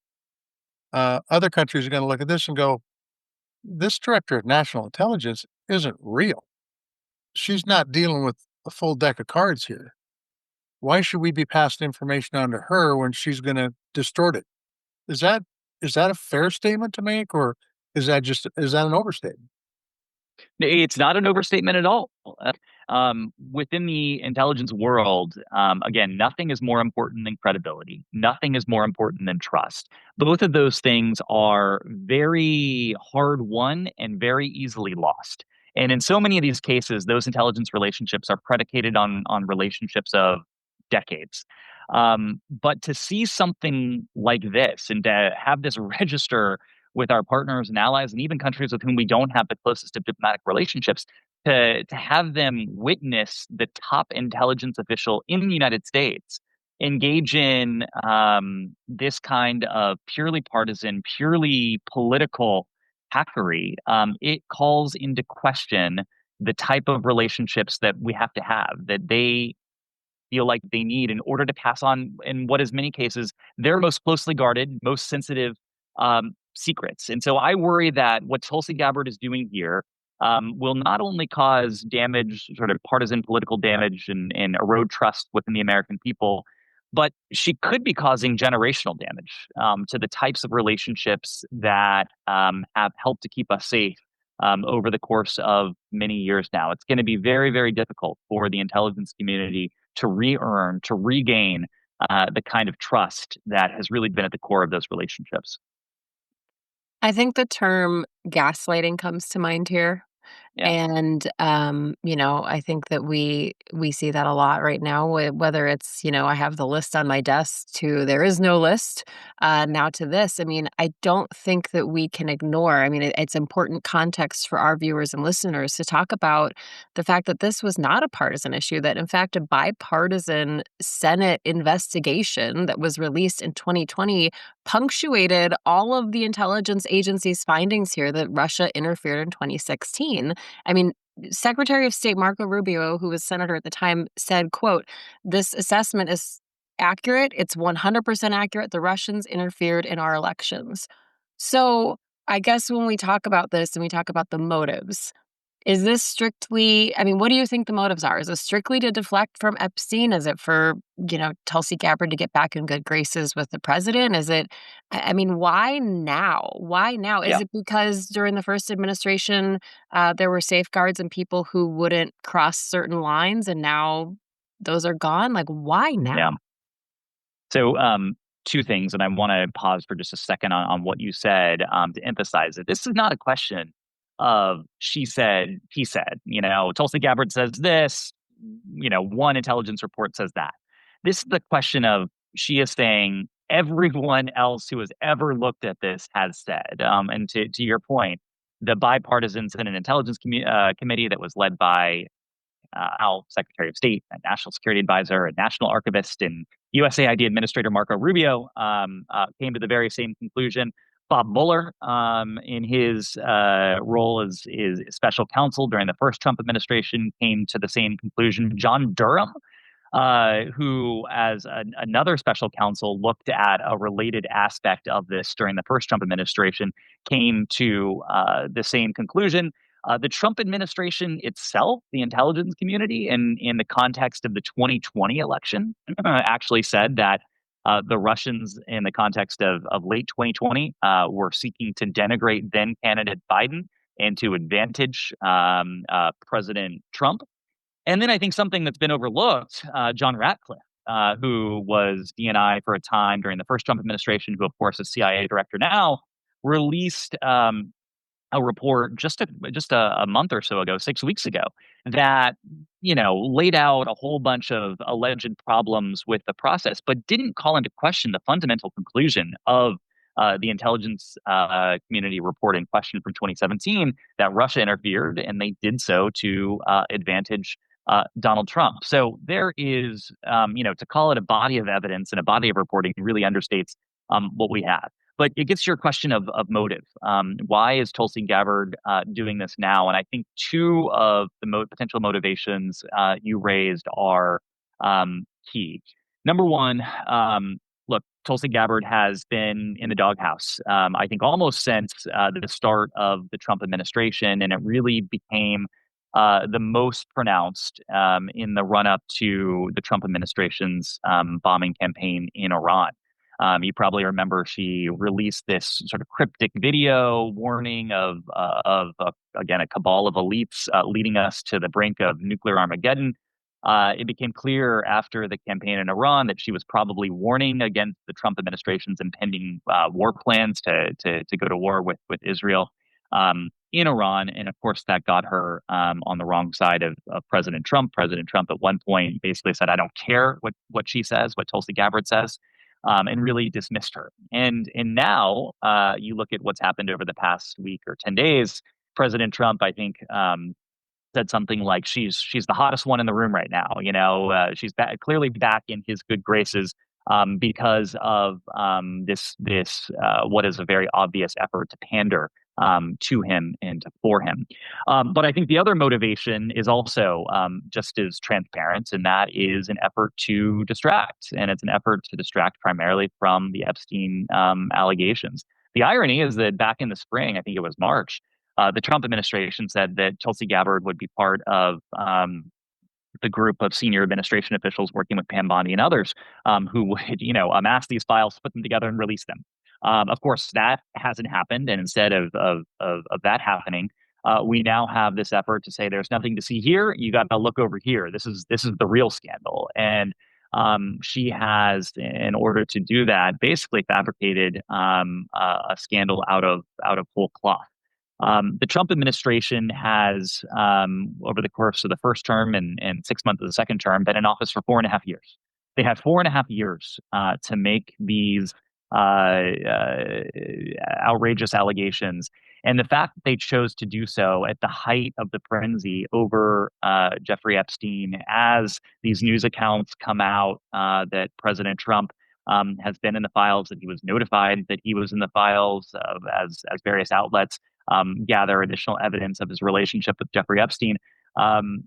other countries are going to look at this and go, this director of national intelligence isn't real. She's not dealing with a full deck of cards here. why should we be passing information on to her when she's going to distort it? Is that is that a fair statement to make, or is that an overstatement? It's not an overstatement at all. Within the intelligence world, again, nothing is more important than credibility. Nothing is more important than trust. Both of those things are very hard won and very easily lost. And in so many of these cases, those intelligence relationships are predicated on relationships of decades. But to see something like this and to have this register with our partners and allies and even countries with whom we don't have the closest of diplomatic relationships, to have them witness the top intelligence official in the United States engage in this kind of purely partisan, purely political hackery, it calls into question the type of relationships that we have to have, that they feel like they need in order to pass on, in what is many cases, their most closely guarded, most sensitive secrets. And so I worry that what Tulsi Gabbard is doing here will not only cause damage, sort of partisan political damage, and erode trust within the American people, but she could be causing generational damage to the types of relationships that have helped to keep us safe over the course of many years now. It's going to be very, very difficult for the intelligence community to re-earn, to regain the kind of trust that has really been at the core of those relationships. I think the term gaslighting comes to mind here. Yeah, And, I think that we see that a lot right now, whether it's, I have the list on my desk to there is no list, now to this. I mean, I don't think that we can ignore. I mean, it's important context for our viewers and listeners to talk about the fact that this was not a partisan issue, that in fact, a bipartisan Senate investigation that was released in 2020 punctuated all of the intelligence agency's findings here that Russia interfered in 2016. I mean, Secretary of State Marco Rubio, who was senator at the time, said, quote, "This assessment is accurate. It's 100% accurate. The Russians interfered in our elections." So I guess when we talk about this and we talk about the motives, is this strictly, I mean, what do you think the motives are? Is it strictly to deflect from Epstein? Is it for, Tulsi Gabbard to get back in good graces with the president? Is it, I mean, why now? Why now? Is yeah, it because during the first administration, there were safeguards and people who wouldn't cross certain lines and now those are gone? Like, why now? yeah. So, two things, and I want to pause for just a second on what you said to emphasize that this is not a question of she said, he said. Tulsi Gabbard says this. One intelligence report says that. This is the question of she is saying everyone else who has ever looked at this has said. And to your point, the bipartisan Senate Intelligence Committee that was led by Al Secretary of State, a National Security Advisor, a National Archivist, and USAID Administrator Marco Rubio came to the very same conclusion. Bob Mueller, in his role as special counsel during the first Trump administration, came to the same conclusion. John Durham, who, as another special counsel, looked at a related aspect of this during the first Trump administration, came to the same conclusion. The Trump administration itself, the intelligence community, in the context of the 2020 election, actually said that the Russians, in the context of late 2020, were seeking to denigrate then candidate Biden and to advantage President Trump. And then I think something that's been overlooked, John Ratcliffe, who was DNI for a time during the first Trump administration, who of course is CIA director now, released a report just a month or so ago, 6 weeks ago, that laid out a whole bunch of alleged problems with the process, but didn't call into question the fundamental conclusion of the intelligence community report in question from 2017, that Russia interfered, and they did so to advantage Donald Trump. So there is, to call it a body of evidence and a body of reporting really understates what we have. But it gets to your question of motive. Why is Tulsi Gabbard doing this now? And I think two of the potential motivations you raised are key. Number one, look, Tulsi Gabbard has been in the doghouse, I think, almost since the start of the Trump administration. And it really became the most pronounced in the run up to the Trump administration's bombing campaign in Iran. You probably remember she released this sort of cryptic video warning of again a cabal of elites leading us to the brink of nuclear Armageddon. It became clear after the campaign in Iran that she was probably warning against the Trump administration's impending war plans to go to war with Israel in Iran, and of course that got her on the wrong side of President Trump. President Trump at one point basically said, "I don't care what she says, what Tulsi Gabbard says." And really dismissed her. And now you look at what's happened over the past week or 10 days. President Trump, I think, said something like she's the hottest one in the room right now. She's clearly back in his good graces because of this what is a very obvious effort to pander to him and for him. But I think the other motivation is also just as transparent, and that is an effort to distract, and it's an effort to distract primarily from the Epstein allegations. The irony is that back in the spring, I think it was March, the Trump administration said that Tulsi Gabbard would be part of the group of senior administration officials working with Pam Bondi and others who would, amass these files, put them together, and release them. Of course, that hasn't happened, and instead of that happening, we now have this effort to say there's nothing to see here. You got to look over here. This is the real scandal, and she has, in order to do that, basically fabricated a scandal out of whole cloth. The Trump administration has, over the course of the first term and 6 months of the second term, been in office for 4.5 years. They had 4.5 years to make these outrageous allegations. And the fact that they chose to do so at the height of the frenzy over Jeffrey Epstein, as these news accounts come out that President Trump has been in the files, that he was notified that he was in the files, as various outlets gather additional evidence of his relationship with Jeffrey Epstein.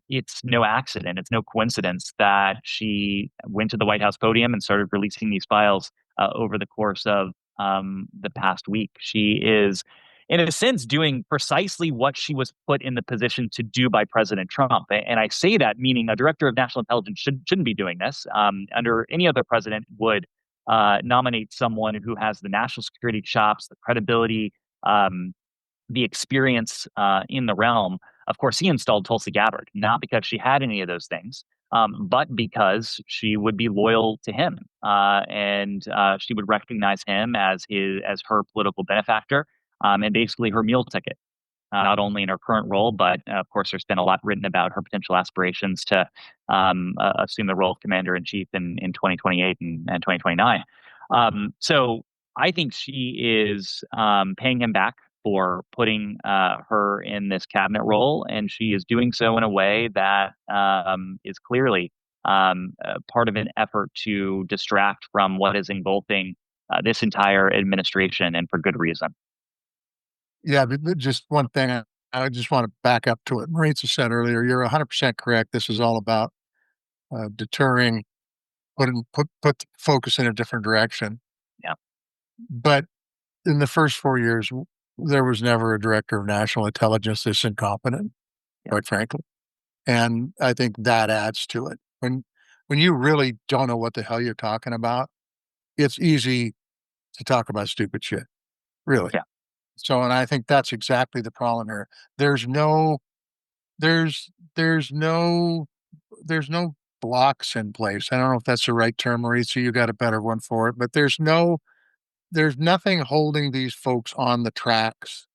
It's no accident. It's no coincidence that she went to the White House podium and started releasing these files over the course of the past week. She is, in a sense, doing precisely what she was put in the position to do by President Trump. And I say that meaning a director of national intelligence shouldn't be doing this. Under any other president would nominate someone who has the national security chops, the credibility, the experience in the realm. Of course, he installed Tulsi Gabbard, not because she had any of those things, but because she would be loyal to him, and she would recognize him as her political benefactor, and basically her meal ticket. Not only in her current role, but of course, there's been a lot written about her potential aspirations to assume the role of commander in chief in 2028 and 2029. So I think she is paying him back for putting her in this cabinet role, and she is doing so in a way that is clearly part of an effort to distract from what is engulfing this entire administration, and for good reason. Yeah, but just one thing, I just want to back up to what Maritza said earlier. You're 100% correct. This is all about deterring, put the focus in a different direction. Yeah, But in the first 4 years, there was never a director of national intelligence this incompetent, quite frankly. And I think that adds to it. When you really don't know what the hell you're talking about, it's easy to talk about stupid shit, really. yeah, So, and I think that's exactly the problem here. There's no, there's, there's no, there's no blocks in place. I don't know if that's the right term, Mauricio. You got a better one for it, but there's nothing holding these folks on the tracks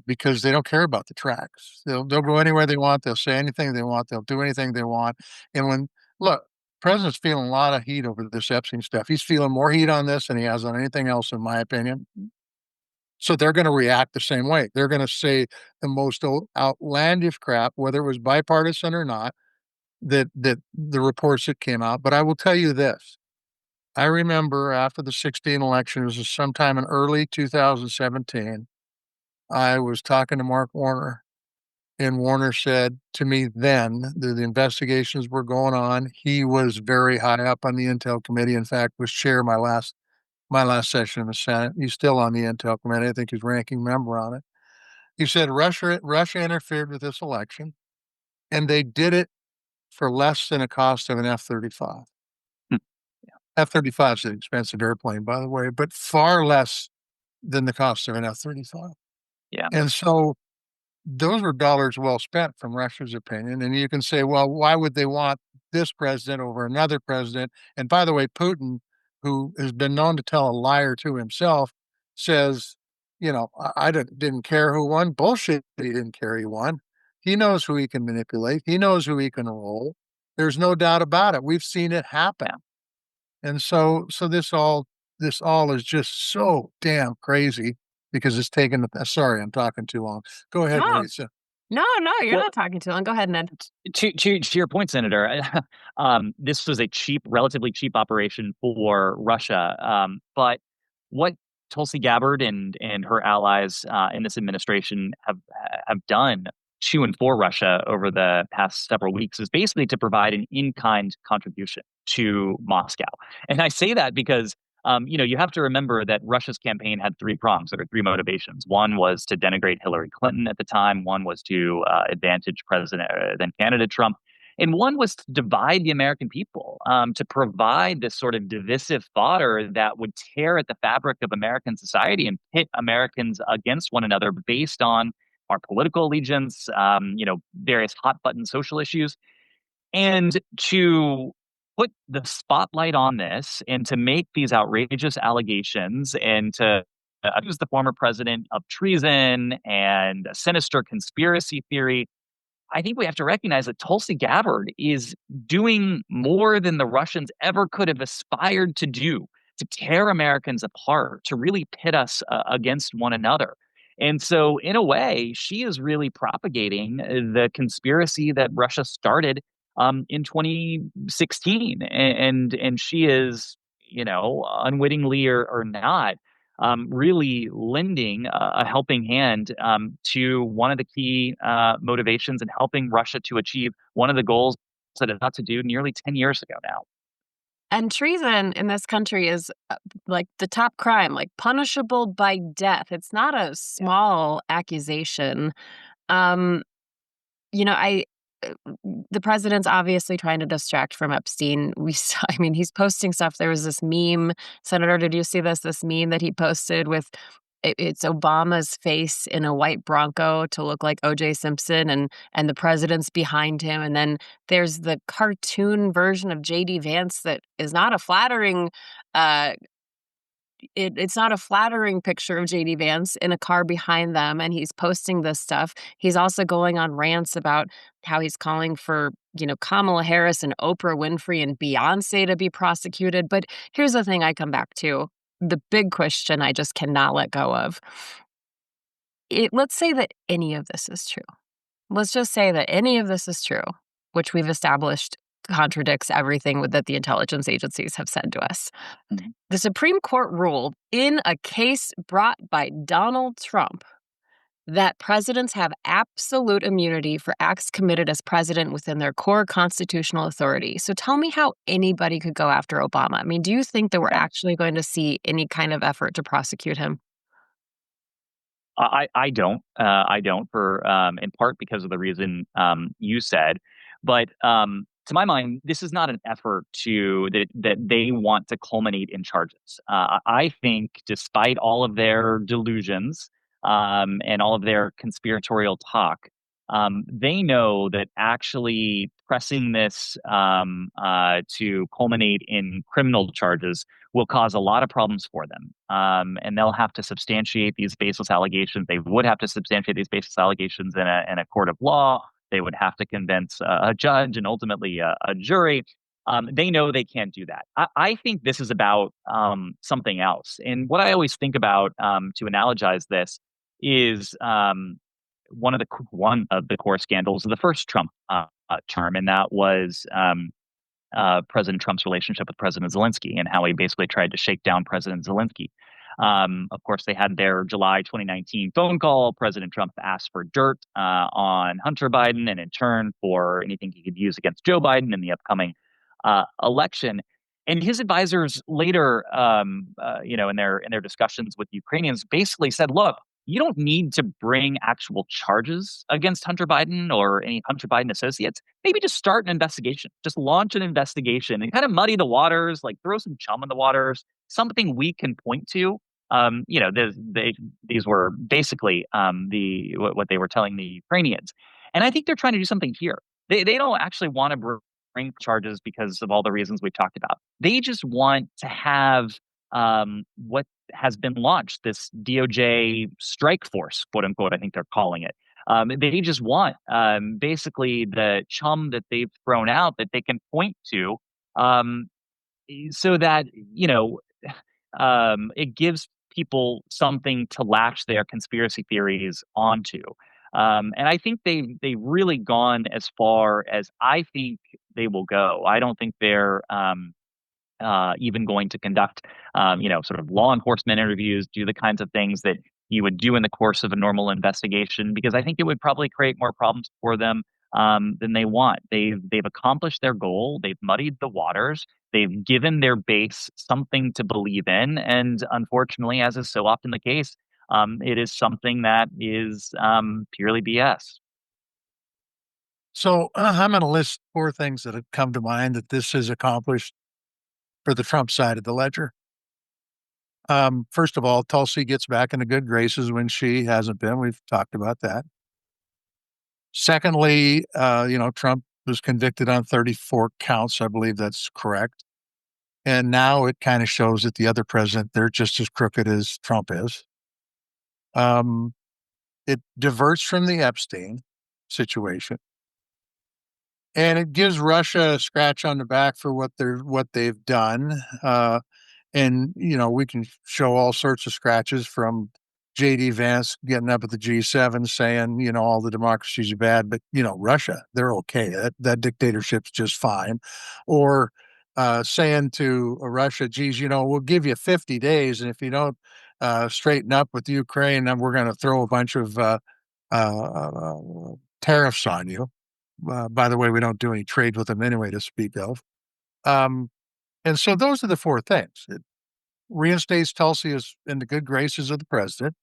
because they don't care about the tracks. They'll go anywhere they want. They'll say anything they want. They'll do anything they want. And when look, president's feeling a lot of heat over this Epstein stuff. He's feeling more heat on this than he has on anything else, in my opinion. So they're going to react the same way. They're going to say the most outlandish crap, whether it was bipartisan or not. That the reports that came out. But I will tell you this: I remember after the 16 election, it was sometime in early 2017. I was talking to Mark Warner, and Warner said to me then that the investigations were going on. He was very high up on the Intel committee. In fact, was chair my last session in the Senate. He's still on the Intel committee. I think he's ranking member on it. He said Russia interfered with this election. and they did it for less than the cost of an F-35. Hmm. F-35 is an expensive airplane, by the way, but far less than the cost of an F-35. Yeah. And so those were dollars well spent from Russia's opinion. And you can say, well, why would they want this president over another president? And by the way, Putin, who has been known to tell a liar to himself, says, I didn't care who won. Bullshit. He didn't care who won. He knows who he can manipulate. He knows who he can roll. There's no doubt about it. We've seen it happen. Yeah. And so this all is just so damn crazy because it's taken sorry, I'm talking too long. Go ahead, No, Marisa. no, you're Well, not talking too long. Go ahead, Ned. to your point, Senator, this was a relatively cheap operation for Russia. But what Tulsi Gabbard and her allies in this administration have done to and for Russia over the past several weeks is basically to provide an in-kind contribution to Moscow. And I say that because you have to remember that Russia's campaign had three prongs or three motivations. One was to denigrate Hillary Clinton at the time. One was to advantage President then candidate Trump. And one was to divide the American people, to provide this sort of divisive fodder that would tear at the fabric of American society and pit Americans against one another based on our political allegiance, various hot button social issues. And to put the spotlight on this and to make these outrageous allegations and to accuse the former president of treason and a sinister conspiracy theory, I think we have to recognize that Tulsi Gabbard is doing more than the Russians ever could have aspired to do to tear Americans apart, to really pit us against one another. And so, in a way, she is really propagating the conspiracy that Russia started in 2016, and she is, unwittingly or not, really lending a helping hand to one of the key motivations and helping Russia to achieve one of the goals that it got to do nearly 10 years ago now. And treason in this country is like the top crime, like punishable by death. It's not a Yeah. small accusation. Um, I the president's obviously trying to distract from Epstein. We saw, I mean, he's posting stuff. There was this meme, Senator, did you see this? This meme that he posted with it's Obama's face in a white Bronco to look like O.J. Simpson, and the president's behind him. And then there's the cartoon version of J.D. Vance that is not a flattering uh, it's not a flattering picture of JD Vance in a car behind them, and he's posting this stuff. He's also going on rants about how he's calling for, Kamala Harris and Oprah Winfrey and Beyonce to be prosecuted. But here's the thing I come back to. The big question I just cannot let go of. Let's say that any of this is true. Let's just say that any of this is true, which we've established contradicts everything that the intelligence agencies have said to us. Mhm. The Supreme Court ruled in a case brought by Donald Trump that presidents have absolute immunity for acts committed as president within their core constitutional authority. So tell me how anybody could go after Obama. I mean, do you think that we're actually going to see any kind of effort to prosecute him? I don't for in part because of the reason you said, but to my mind, this is not an effort that they want to culminate in charges. I think, despite all of their delusions and all of their conspiratorial talk, they know that actually pressing this to culminate in criminal charges will cause a lot of problems for them. And they'll have to substantiate these baseless allegations. They would have to substantiate these baseless allegations in a court of law. They would have to convince a judge and ultimately a jury. They know they can't do that. I think this is about something else. And what I always think about to analogize this is one of the core scandals of the first Trump term, and that was President Trump's relationship with President Zelensky and how he basically tried to shake down President Zelensky. Of course, they had their July 2019 phone call. President Trump asked for dirt on Hunter Biden and in turn for anything he could use against Joe Biden in the upcoming election. And his advisors later, in their discussions with Ukrainians, basically said, "Look, you don't need to bring actual charges against Hunter Biden or any Hunter Biden associates. Maybe just start an investigation, just launch an investigation and kind of muddy the waters, like throw some chum in the waters, something we can point to. These were basically what they were telling the Ukrainians, and I think they're trying to do something here. They don't actually want to bring charges because of all the reasons we've talked about. They just want to have what has been launched, this DOJ strike force, quote unquote, I think they're calling it. They just want basically the chum that they've thrown out that they can point to, um, so that, it gives people something to latch their conspiracy theories onto. And I think they've really gone as far as I think they will go. I don't think they're even going to conduct, sort of law enforcement interviews, do the kinds of things that you would do in the course of a normal investigation, because I think it would probably create more problems for them than they want. They've accomplished their goal. They've muddied the waters. They've given their base something to believe in, and unfortunately, as is so often the case, it is something that is purely BS. So I'm going to list four things that have come to mind that this has accomplished for the Trump side of the ledger. First of all, Tulsi gets back into good graces when she hasn't been. We've talked about that. Secondly, Trump was convicted on 34 counts. I believe that's correct. And now it kind of shows that the other president, they're just as crooked as Trump is. It diverts from the Epstein situation, and it gives Russia a scratch on the back for what they've done. And we can show all sorts of scratches from JD Vance getting up at the G7 saying, all the democracies are bad, but Russia, they're okay. That dictatorship's just fine. Or saying to Russia, geez, we'll give you 50 days, and if you don't straighten up with Ukraine, then we're going to throw a bunch of uh, tariffs on you. By the way, we don't do any trade with them anyway to speak of. Um, and so those are the four things. It reinstates Tulsi as in the good graces of the president,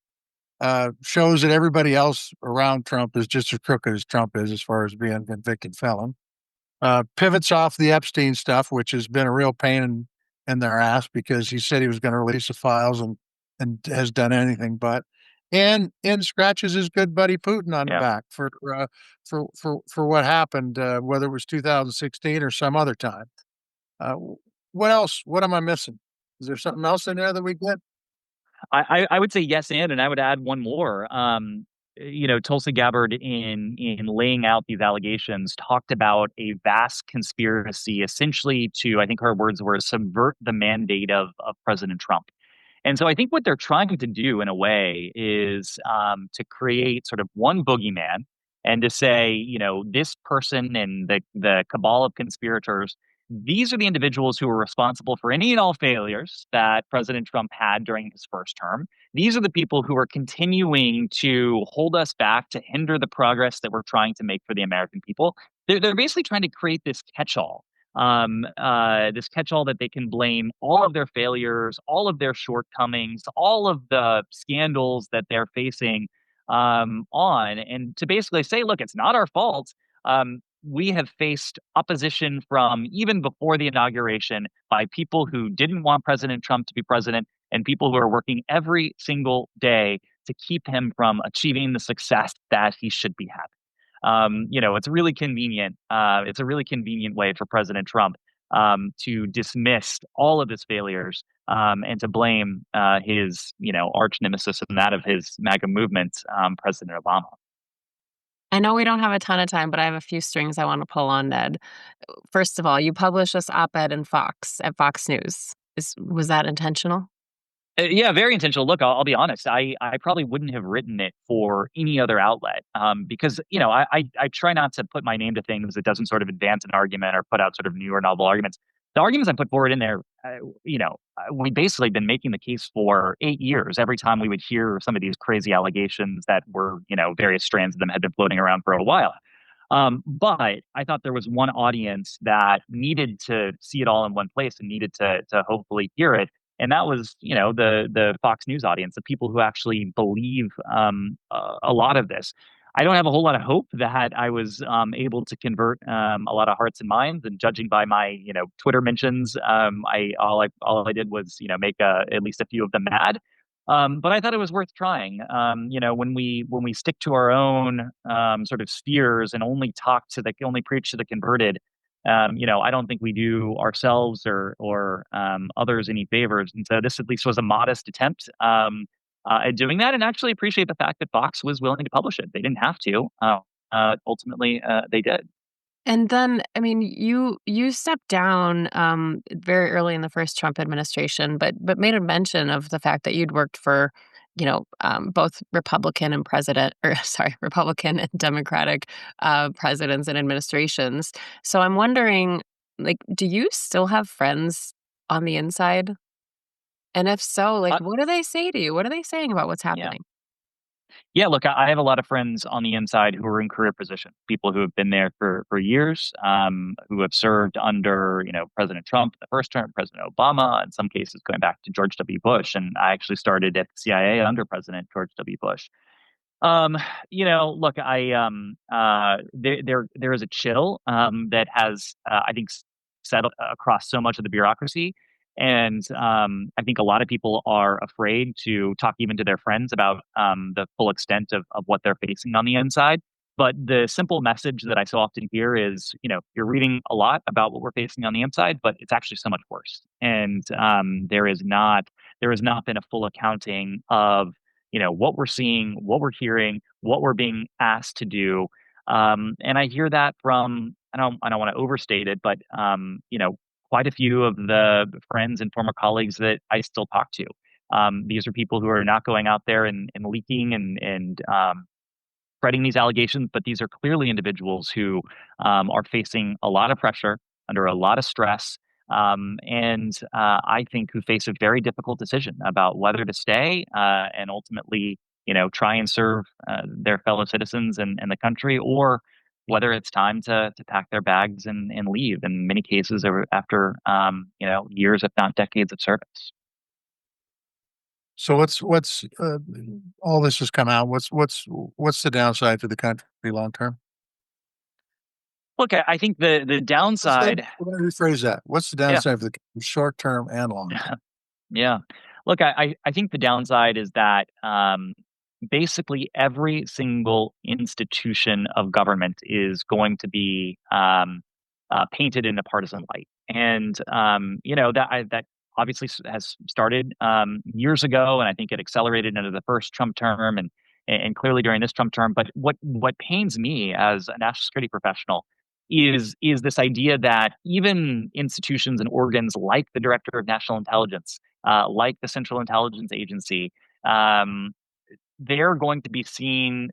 shows that everybody else around Trump is just as crooked as Trump is as far as being a convicted felon. Pivots off the Epstein stuff, which has been a real pain in their ass because he said he was going to release the files and has done anything but. And scratches his good buddy Putin on the Yeah. back for what happened, whether it was 2016 or some other time. Uh, what else? What am I missing? Is there something else in there that we get? I would say yes, and I would add one more. Tulsi Gabbard in laying out these allegations talked about a vast conspiracy, essentially to, I think her words were, subvert the mandate of President Trump. And so I think what they're trying to do in a way is to create sort of one boogeyman and to say, this person and the cabal of conspirators, these are the individuals who are responsible for any and all failures that President Trump had during his first term. These are the people who are continuing to hold us back, to hinder the progress that we're trying to make for the American people. They're basically trying to create this catch-all that they can blame all of their failures, all of their shortcomings, all of the scandals that they're facing on, and to basically say, look, it's not our fault. We have faced opposition from even before the inauguration by people who didn't want President Trump to be president and people who are working every single day to keep him from achieving the success that he should be having. It's really convenient. It's a really convenient way for President Trump to dismiss all of his failures and to blame his, arch nemesis and that of his MAGA movement, President Obama. I know we don't have a ton of time, but I have a few strings I want to pull on, Ned. First of all, you published this op-ed in Fox at Fox News. Was that intentional? Yeah, very intentional. Look, I'll be honest. I probably wouldn't have written it for any other outlet because I try not to put my name to things that doesn't sort of advance an argument or put out sort of new or novel arguments. The arguments I put forward in there, we basically been making the case for 8 years. Every time we would hear some of these crazy allegations that were, various strands of them had been floating around for a while. But I thought there was one audience that needed to see it all in one place and needed to hopefully hear it. and that was, the Fox News audience, the people who actually believe a lot of this. I don't have a whole lot of hope that I was able to convert a lot of hearts and minds. And judging by my, Twitter mentions, I did was, make at least a few of them mad. But I thought it was worth trying. When we stick to our own sort of spheres and only preach to the converted, I don't think we do ourselves or others any favors. And so this at least was a modest attempt at doing that, and actually appreciate the fact that Fox was willing to publish it. They didn't have to. Ultimately, they did. And then, I mean, you stepped down, very early in the first Trump administration, but made a mention of the fact that you'd worked for, both Republican and president or sorry, Republican and Democratic, presidents and administrations. So I'm wondering, like, do you still have friends on the inside? And if so, like, Uh, what do they say to you? What are they saying about what's yeah. happening? Yeah, look, I have a lot of friends on the inside who are in career positions, people who have been there for years, who have served under, President Trump, the first term, President Obama, in some cases going back to George W. Bush. And I actually started at the CIA under President George W. Bush. Um, Look, there is a chill that has I think settled across so much of the bureaucracy, and I think a lot of people are afraid to talk even to their friends about the full extent of what they're facing on the inside. But the simple message that I so often hear is, you're reading a lot about what we're facing on the inside, but it's actually so much worse. And there has not been a full accounting of what we're seeing, what we're hearing, what we're being asked to do. And I hear that from, I don't want to overstate it, but quite a few of the friends and former colleagues that I still talk to. These are people who are not going out there and leaking and spreading these allegations, but these are clearly individuals who are facing a lot of pressure, under a lot of stress, and I think who face a very difficult decision about whether to stay and ultimately, try and serve their fellow citizens and the country, or whether it's time to pack their bags and leave. In many cases, after years, if not decades, of service. So what's all this has come out. What's the downside for the country long term? Look, I think the downside, Let me rephrase that. What's the yeah. downside for the short term and long term? Yeah. Look, I think the downside is that basically every single institution of government is going to be painted in a partisan light, and that obviously has started years ago, and I think it accelerated into the first Trump term, and clearly during this Trump term. But what pains me as a national security professional is this idea that even institutions and organs like the Director of National Intelligence, like the Central Intelligence Agency, um, they're going to be seen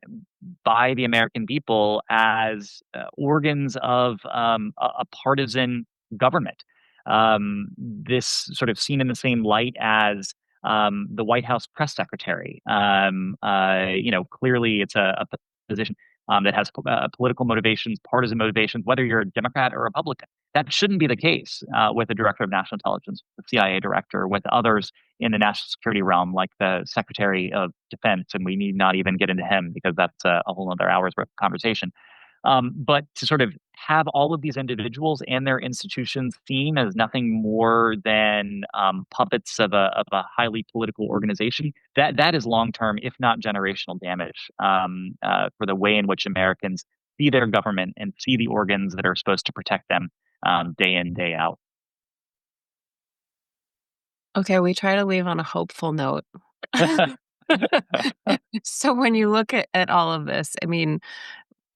by the American people as organs of a partisan government. This sort of seen in the same light as the White House press secretary. Clearly it's a position that has political motivations, partisan motivations, whether you're a Democrat or Republican. That shouldn't be the case with the director of national intelligence, the CIA director, with others in the national security realm, like the Secretary of Defense. And we need not even get into him because that's a whole other hour's worth of conversation. But to sort of have all of these individuals and their institutions seen as nothing more than puppets of a highly political organization, that is long term, if not generational damage for the way in which Americans see their government and see the organs that are supposed to protect them day in, day out. Okay, we try to leave on a hopeful note. So when you look at all of this, I mean,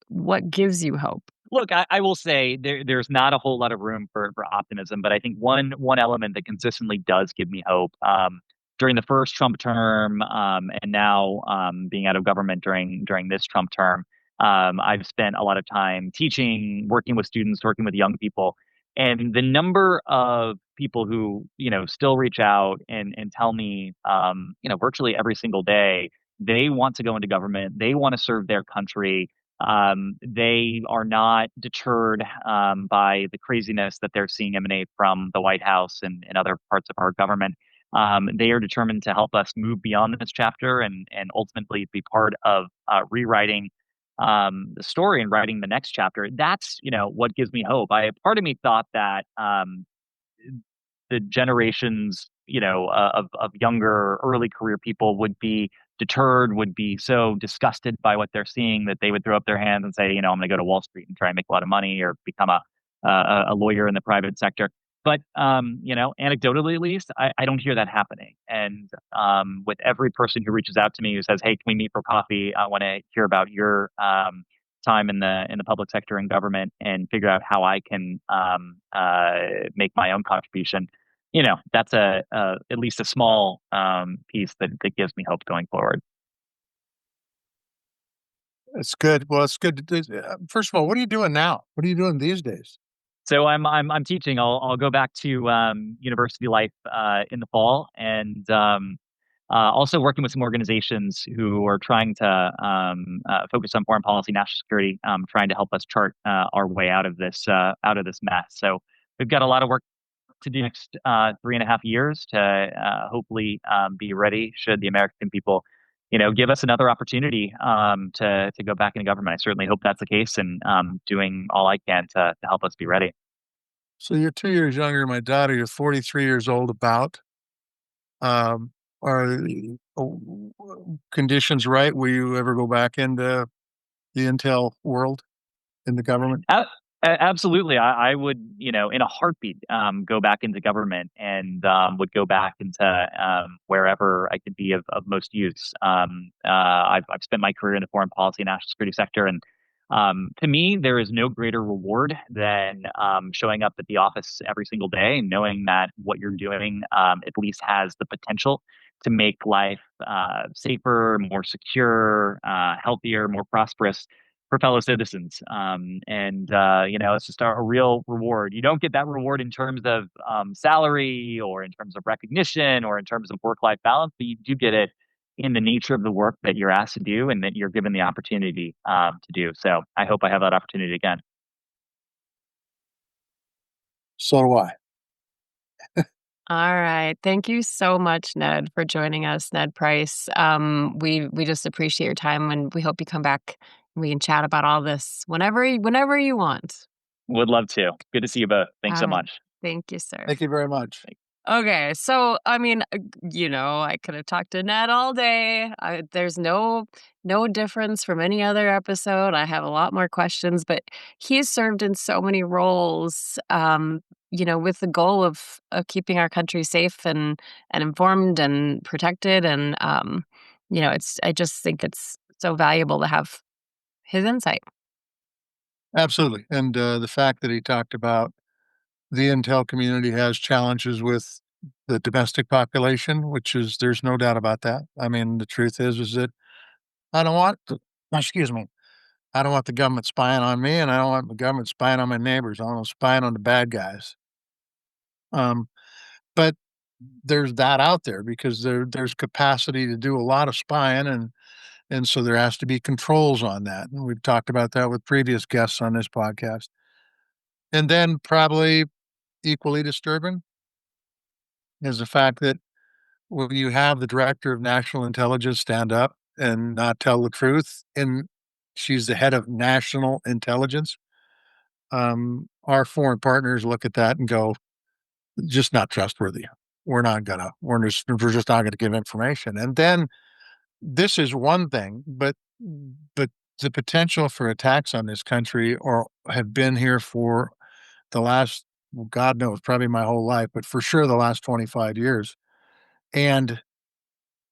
what gives you hope? Look, I will say there's not a whole lot of room for optimism, but I think one element that consistently does give me hope during the first Trump term, and now being out of government during this Trump term, I've spent a lot of time teaching, working with students, working with young people, and the number of people who still reach out and tell me virtually every single day they want to go into government, they want to serve their country, they are not deterred by the craziness that they're seeing emanate from the White House and other parts of our government. They are determined to help us move beyond this chapter and ultimately be part of rewriting the story and writing the next chapter. That's what gives me hope. Part of me thought that the generations, of younger, early career people would be deterred, would be so disgusted by what they're seeing that they would throw up their hands and say, I'm going to go to Wall Street and try and make a lot of money or become a lawyer in the private sector. But anecdotally at least, I don't hear that happening. And with every person who reaches out to me who says, "Hey, can we meet for coffee? I want to hear about your time in the public sector and government and figure out how I can make my own contribution." That's at least a small piece that gives me hope going forward. It's good. Well, it's good. First of all, what are you doing now? What are you doing these days? So I'm teaching. I'll go back to university life in the fall, and also working with some organizations who are trying to focus on foreign policy, national security, trying to help us chart our way out of this mess. So we've got a lot of work to do next 3.5 years to hopefully be ready should the American people, give us another opportunity to go back into government. I certainly hope that's the case, and doing all I can to help us be ready. So you're 2 years younger than my daughter. You're 43 years old. About are conditions right? Will you ever go back into the intel world in the government? A- Absolutely. I would, in a heartbeat, go back into government and would go back into wherever I could be of most use. I've spent my career in the foreign policy and national security sector. And to me, there is no greater reward than showing up at the office every single day and knowing that what you're doing at least has the potential to make life safer, more secure, healthier, more prosperous for fellow citizens. It's just a real reward. You don't get that reward in terms of salary or in terms of recognition or in terms of work life balance, but you do get it in the nature of the work that you're asked to do and that you're given the opportunity to do. So I hope I have that opportunity again. So do I. All right. Thank you so much, Ned, for joining us, Ned Price. We just appreciate your time, and we hope you come back and we can chat about all this whenever you want. Would love to. Good to see you both. Thanks All so right. much. Thank you, sir. Thank you very much. Okay, so I mean, I could have talked to Ned all day. There's no difference from any other episode. I have a lot more questions, but he's served in so many roles, with the goal of keeping our country safe and informed and protected. And I just think it's so valuable to have his insight. Absolutely. And the fact that he talked about the intel community has challenges with the domestic population, which is there's no doubt about that. I mean, the truth is that I don't want the, excuse me, I don't want the government spying on me, and I don't want the government spying on my neighbors. I want them spying on the bad guys. Um, but there's that out there because there's capacity to do a lot of spying, and so there has to be controls on that. And we've talked about that with previous guests on this podcast. And then probably equally disturbing is the fact that when you have the director of national intelligence stand up and not tell the truth, and she's the head of national intelligence, our foreign partners look at that and go, just not trustworthy. We're just not gonna give information. And then this is one thing, but the potential for attacks on this country or have been here for the last, well, God knows, probably my whole life, but for sure the last 25 years. And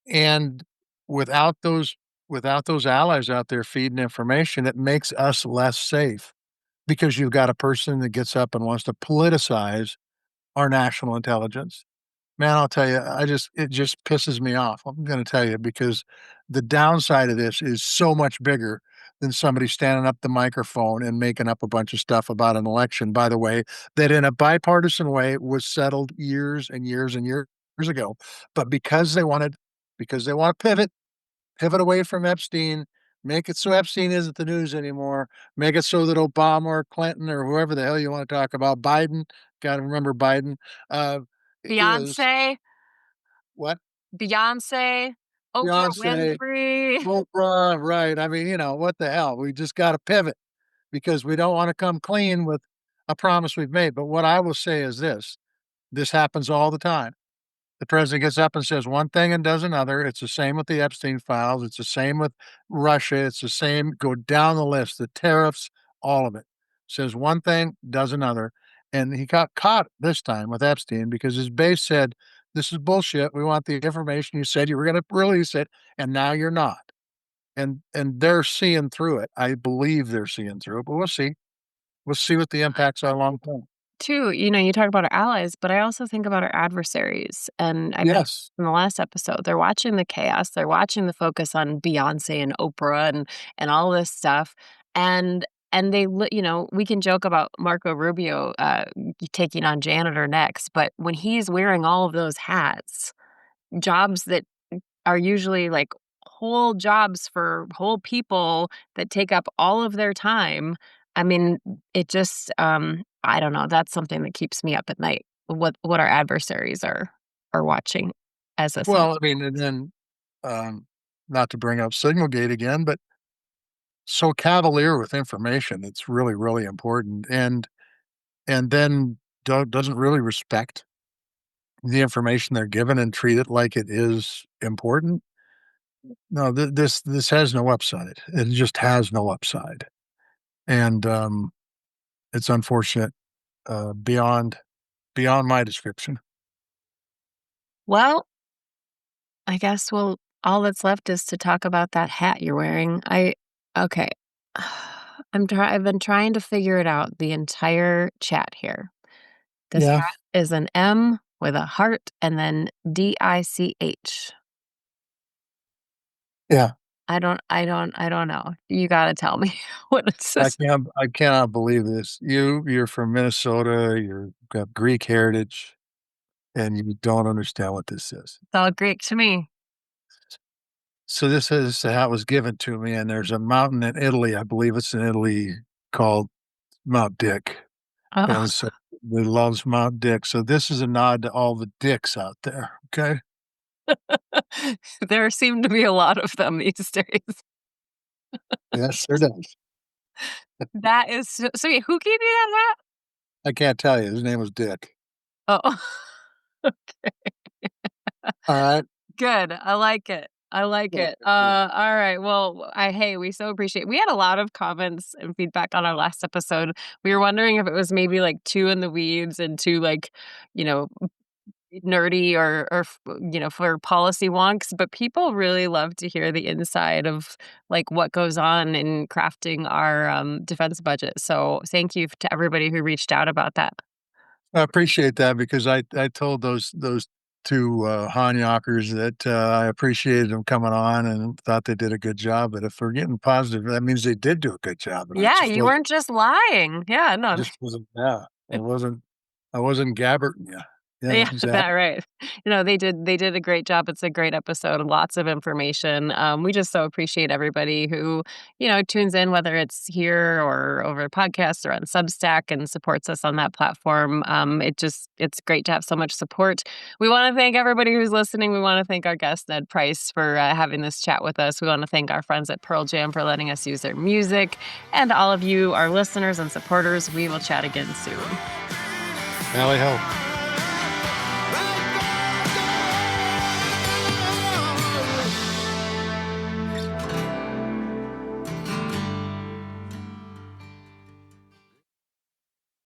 and without those without those allies out there feeding information, it makes us less safe because you've got a person that gets up and wants to politicize our national intelligence. Man, I'll tell you, it just pisses me off. I'm gonna tell you because the downside of this is so much bigger than somebody standing up the microphone and making up a bunch of stuff about an election, by the way, that in a bipartisan way was settled years and years and years ago. But because they want to pivot away from Epstein, make it so Epstein isn't the news anymore, make it so that Obama or Clinton or whoever the hell you want to talk about, Biden, gotta remember Biden, uh, is Beyonce. What? Beyonce, Oprah Beyonce, Winfrey. Oprah, right. I mean, what the hell? We just got to pivot because we don't want to come clean with a promise we've made. But what I will say is this happens all the time. The president gets up and says one thing and does another. It's the same with the Epstein files. It's the same with Russia. It's the same. Go down the list, the tariffs, all of it. Says one thing, does another. And he got caught this time with Epstein because his base said, this is bullshit. We want the information you said you were going to release it, and now you're not. And they're seeing through it. I believe they're seeing through it, but we'll see. We'll see what the impacts are long term. Too, you talk about our allies, but I also think about our adversaries. And I mentioned Yes. in the last episode, they're watching the chaos. They're watching the focus on Beyonce and Oprah and all this stuff. And we can joke about Marco Rubio taking on janitor next, but when he's wearing all of those hats, jobs that are usually like whole jobs for whole people that take up all of their time. I mean, it just I don't know, that's something that keeps me up at night. What our adversaries are watching as a citizen. Well, I mean, and then not to bring up Signalgate again, but so cavalier with information. It's really, really important, and then doesn't really respect the information they're given and treat it like it is important. No, this has no upside. It just has no upside, and it's unfortunate beyond my description. Well, I guess all that's left is to talk about that hat you're wearing. Okay. I've been trying to figure it out the entire chat here. This Yeah, hat is an M with a heart and then DICH. yeah. I don't know. You gotta tell me what it says. I cannot believe this. You're from Minnesota. You've got Greek heritage, and you don't understand what this is. It's all Greek to me. So this is how it was given to me, and there's a mountain in Italy, I believe it's in Italy, called Mount Dick, Oh, and so it loves Mount Dick. So this is a nod to all the dicks out there. Okay. there seem to be a lot of them these days. Yes, there does. That is so wait, who gave you that hat? I can't tell you. His name was Dick. Oh, All right. good. I like it. I like Yeah, it. yeah. All right. Well, hey, we so appreciate. We had a lot of comments and feedback on our last episode. We were wondering if it was maybe like too in the weeds and too like, you know, nerdy or for policy wonks, but people really love to hear the inside of like what goes on in crafting our defense budget. So thank you to everybody who reached out about that. I appreciate that because I told those two Hanyackers that I appreciated them coming on and thought they did a good job. But if we're getting positive, that means they did do a good job. And Yeah, you weren't just lying. Yeah, no, just wasn't. Yeah, I wasn't gabberting you. Yeah, yeah, that exactly. right. They did a great job. It's a great episode, lots of information. We just so appreciate everybody who, tunes in, whether it's here or over podcasts or on Substack and supports us on that platform. It's great to have so much support. We want to thank everybody who's listening. We want to thank our guest, Ned Price, for having this chat with us. We want to thank our friends at Pearl Jam for letting us use their music. And all of you, our listeners and supporters, we will chat again soon. Alley ho.